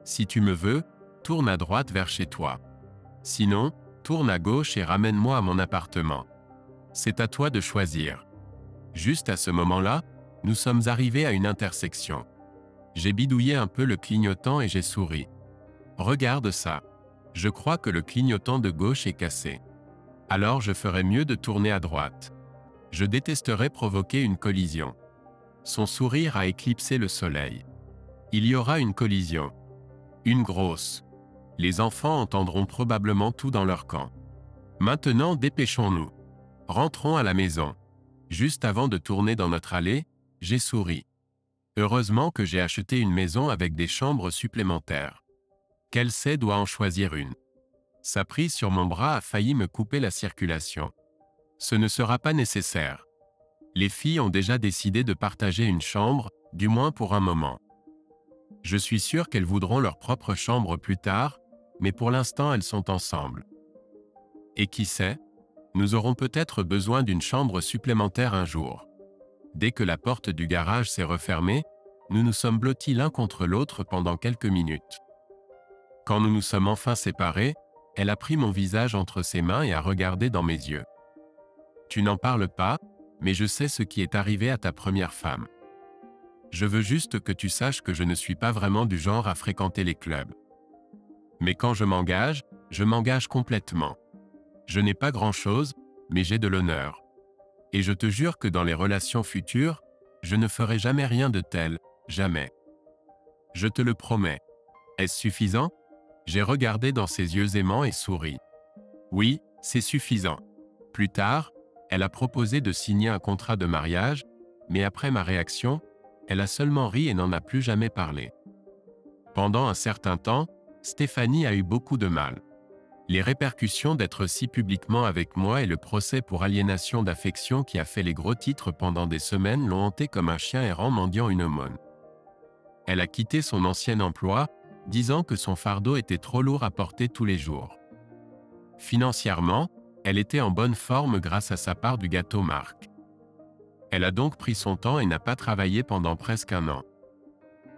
Si tu me veux, tourne à droite vers chez toi. Sinon, tourne à gauche et ramène-moi à mon appartement. C'est à toi de choisir. Juste à ce moment-là, nous sommes arrivés à une intersection. J'ai bidouillé un peu le clignotant et j'ai souri. Regarde ça. Je crois que le clignotant de gauche est cassé. Alors je ferais mieux de tourner à droite. Je détesterais provoquer une collision. Son sourire a éclipsé le soleil. Il y aura une collision. Une grosse. Les enfants entendront probablement tout dans leur camp. Maintenant, dépêchons-nous. Rentrons à la maison. Juste avant de tourner dans notre allée, j'ai souri. Heureusement que j'ai acheté une maison avec des chambres supplémentaires. Kelsey doit en choisir une. Sa prise sur mon bras a failli me couper la circulation. Ce ne sera pas nécessaire. Les filles ont déjà décidé de partager une chambre, du moins pour un moment. Je suis sûr qu'elles voudront leur propre chambre plus tard, mais pour l'instant elles sont ensemble. Et qui sait, nous aurons peut-être besoin d'une chambre supplémentaire un jour. Dès que la porte du garage s'est refermée, nous nous sommes blottis l'un contre l'autre pendant quelques minutes. Quand nous nous sommes enfin séparés, elle a pris mon visage entre ses mains et a regardé dans mes yeux. Tu n'en parles pas, mais je sais ce qui est arrivé à ta première femme. Je veux juste que tu saches que je ne suis pas vraiment du genre à fréquenter les clubs. Mais quand je m'engage complètement. Je n'ai pas grand-chose, mais j'ai de l'honneur. Et je te jure que dans les relations futures, je ne ferai jamais rien de tel, jamais. Je te le promets. Est-ce suffisant? J'ai regardé dans ses yeux aimants et souri. Oui, c'est suffisant. Plus tard, elle a proposé de signer un contrat de mariage, mais après ma réaction, elle a seulement ri et n'en a plus jamais parlé. Pendant un certain temps, Stéphanie a eu beaucoup de mal. Les répercussions d'être si publiquement avec moi et le procès pour aliénation d'affection qui a fait les gros titres pendant des semaines l'ont hantée comme un chien errant mendiant une aumône. Elle a quitté son ancien emploi, disant que son fardeau était trop lourd à porter tous les jours. Financièrement, elle était en bonne forme grâce à sa part du gâteau Marc. Elle a donc pris son temps et n'a pas travaillé pendant presque un an.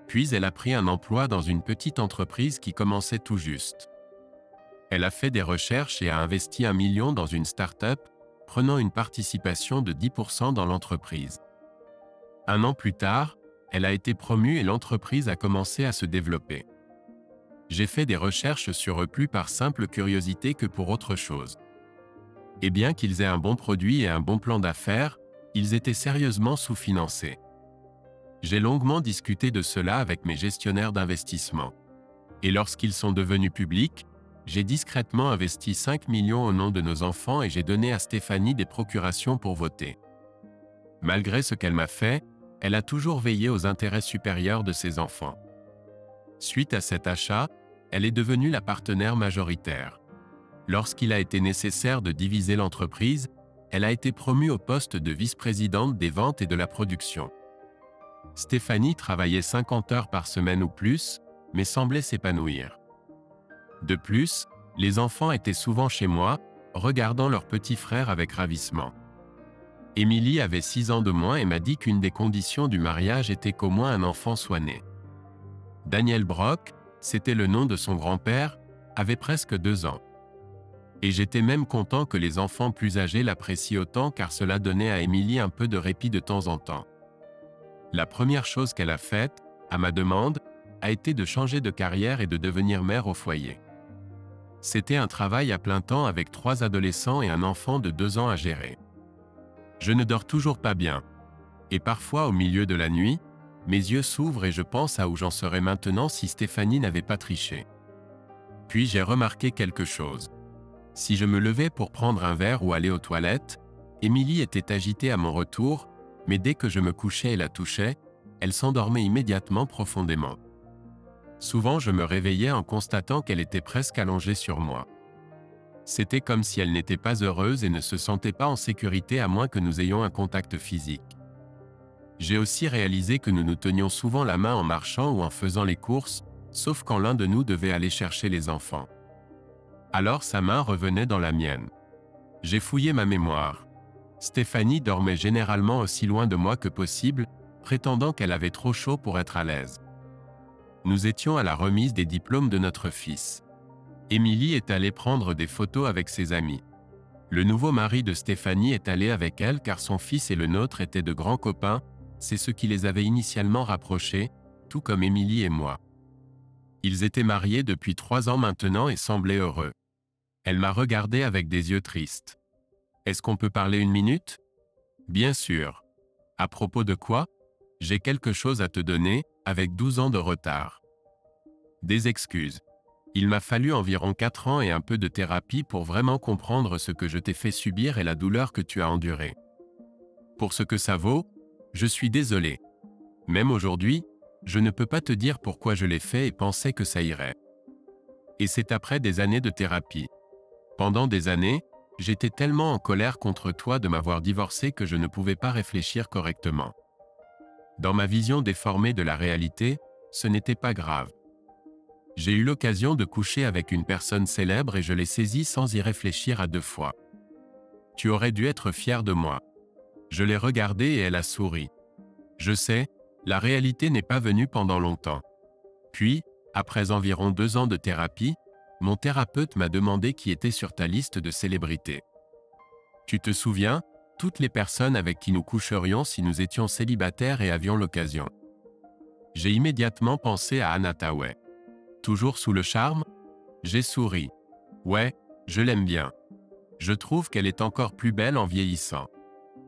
Puis elle a pris un emploi dans une petite entreprise qui commençait tout juste. Elle a fait des recherches et a investi 1 million dans une start-up, prenant une participation de 10% dans l'entreprise. Un an plus tard, elle a été promue et l'entreprise a commencé à se développer. J'ai fait des recherches sur eux plus par simple curiosité que pour autre chose. Et bien qu'ils aient un bon produit et un bon plan d'affaires, ils étaient sérieusement sous-financés. J'ai longuement discuté de cela avec mes gestionnaires d'investissement. Et lorsqu'ils sont devenus publics, j'ai discrètement investi 5 millions au nom de nos enfants et j'ai donné à Stéphanie des procurations pour voter. Malgré ce qu'elle m'a fait, elle a toujours veillé aux intérêts supérieurs de ses enfants. Suite à cet achat, elle est devenue la partenaire majoritaire. Lorsqu'il a été nécessaire de diviser l'entreprise, elle a été promue au poste de vice-présidente des ventes et de la production. Stéphanie travaillait 50 heures par semaine ou plus, mais semblait s'épanouir. De plus, les enfants étaient souvent chez moi, regardant leur petit frère avec ravissement. Émilie avait 6 ans de moins et m'a dit qu'une des conditions du mariage était qu'au moins un enfant soit né. Daniel Brock, c'était le nom de son grand-père, avait presque 2 ans. Et j'étais même content que les enfants plus âgés l'apprécient autant car cela donnait à Émilie un peu de répit de temps en temps. La première chose qu'elle a faite, à ma demande, a été de changer de carrière et de devenir mère au foyer. C'était un travail à plein temps avec 3 adolescents et un enfant de 2 ans à gérer. Je ne dors toujours pas bien. Et parfois au milieu de la nuit, mes yeux s'ouvrent et je pense à où j'en serais maintenant si Stéphanie n'avait pas triché. Puis j'ai remarqué quelque chose. Si je me levais pour prendre un verre ou aller aux toilettes, Émilie était agitée à mon retour, mais dès que je me couchais et la touchais, elle s'endormait immédiatement profondément. Souvent je me réveillais en constatant qu'elle était presque allongée sur moi. C'était comme si elle n'était pas heureuse et ne se sentait pas en sécurité à moins que nous ayons un contact physique. J'ai aussi réalisé que nous nous tenions souvent la main en marchant ou en faisant les courses, sauf quand l'un de nous devait aller chercher les enfants. Alors sa main revenait dans la mienne. J'ai fouillé ma mémoire. Stéphanie dormait généralement aussi loin de moi que possible, prétendant qu'elle avait trop chaud pour être à l'aise. Nous étions à la remise des diplômes de notre fils. Émilie est allée prendre des photos avec ses amis. Le nouveau mari de Stéphanie est allé avec elle car son fils et le nôtre étaient de grands copains, c'est ce qui les avait initialement rapprochés, tout comme Émilie et moi. Ils étaient mariés depuis 3 ans maintenant et semblaient heureux. Elle m'a regardé avec des yeux tristes. « Est-ce qu'on peut parler 1 minute ?»« Bien sûr. À propos de quoi ? J'ai quelque chose à te donner, avec 12 ans de retard. » Des excuses. Il m'a fallu environ 4 ans et un peu de thérapie pour vraiment comprendre ce que je t'ai fait subir et la douleur que tu as endurée. Pour ce que ça vaut, je suis désolé. Même aujourd'hui, je ne peux pas te dire pourquoi je l'ai fait et pensais que ça irait. Et c'est après des années de thérapie. Pendant des années, j'étais tellement en colère contre toi de m'avoir divorcé que je ne pouvais pas réfléchir correctement. Dans ma vision déformée de la réalité, ce n'était pas grave. J'ai eu l'occasion de coucher avec une personne célèbre et je l'ai saisie sans y réfléchir à 2 fois. Tu aurais dû être fier de moi. Je l'ai regardée et elle a souri. Je sais, la réalité n'est pas venue pendant longtemps. Puis, après environ 2 ans de thérapie, mon thérapeute m'a demandé qui était sur ta liste de célébrités. Tu te souviens, toutes les personnes avec qui nous coucherions si nous étions célibataires et avions l'occasion. J'ai immédiatement pensé à Anna Tawai. Toujours sous le charme ? J'ai souri. Ouais, je l'aime bien. Je trouve qu'elle est encore plus belle en vieillissant.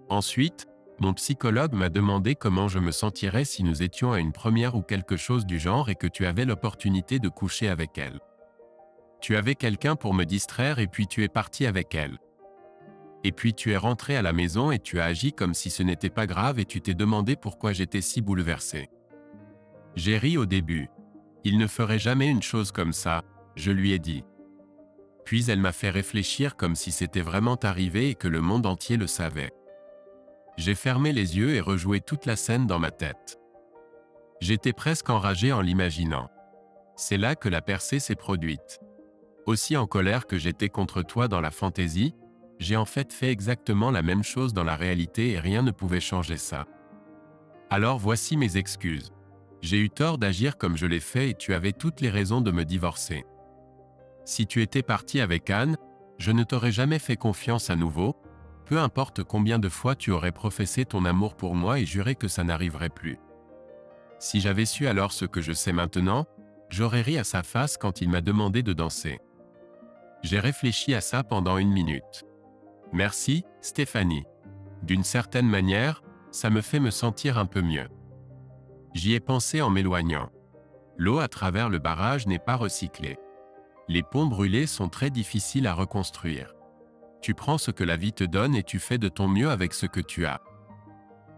Ensuite, mon psychologue m'a demandé comment je me sentirais si nous étions à une première ou quelque chose du genre et que tu avais l'opportunité de coucher avec elle. Tu avais quelqu'un pour me distraire et puis tu es parti avec elle. Et puis tu es rentré à la maison et tu as agi comme si ce n'était pas grave et tu t'es demandé pourquoi j'étais si bouleversé. J'ai ri au début. Il ne ferait jamais une chose comme ça, je lui ai dit. Puis elle m'a fait réfléchir comme si c'était vraiment arrivé et que le monde entier le savait. J'ai fermé les yeux et rejoué toute la scène dans ma tête. J'étais presque enragé en l'imaginant. C'est là que la percée s'est produite. Aussi en colère que j'étais contre toi dans la fantaisie, j'ai en fait exactement la même chose dans la réalité et rien ne pouvait changer ça. Alors voici mes excuses. J'ai eu tort d'agir comme je l'ai fait et tu avais toutes les raisons de me divorcer. Si tu étais parti avec Anne, je ne t'aurais jamais fait confiance à nouveau, peu importe combien de fois tu aurais professé ton amour pour moi et juré que ça n'arriverait plus. Si j'avais su alors ce que je sais maintenant, j'aurais ri à sa face quand il m'a demandé de danser. J'ai réfléchi à ça pendant 1 minute. Merci, Stéphanie. D'une certaine manière, ça me fait me sentir un peu mieux. J'y ai pensé en m'éloignant. L'eau à travers le barrage n'est pas recyclée. Les ponts brûlés sont très difficiles à reconstruire. Tu prends ce que la vie te donne et tu fais de ton mieux avec ce que tu as.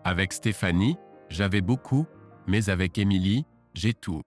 Avec Stéphanie, j'avais beaucoup, mais avec Émilie, j'ai tout.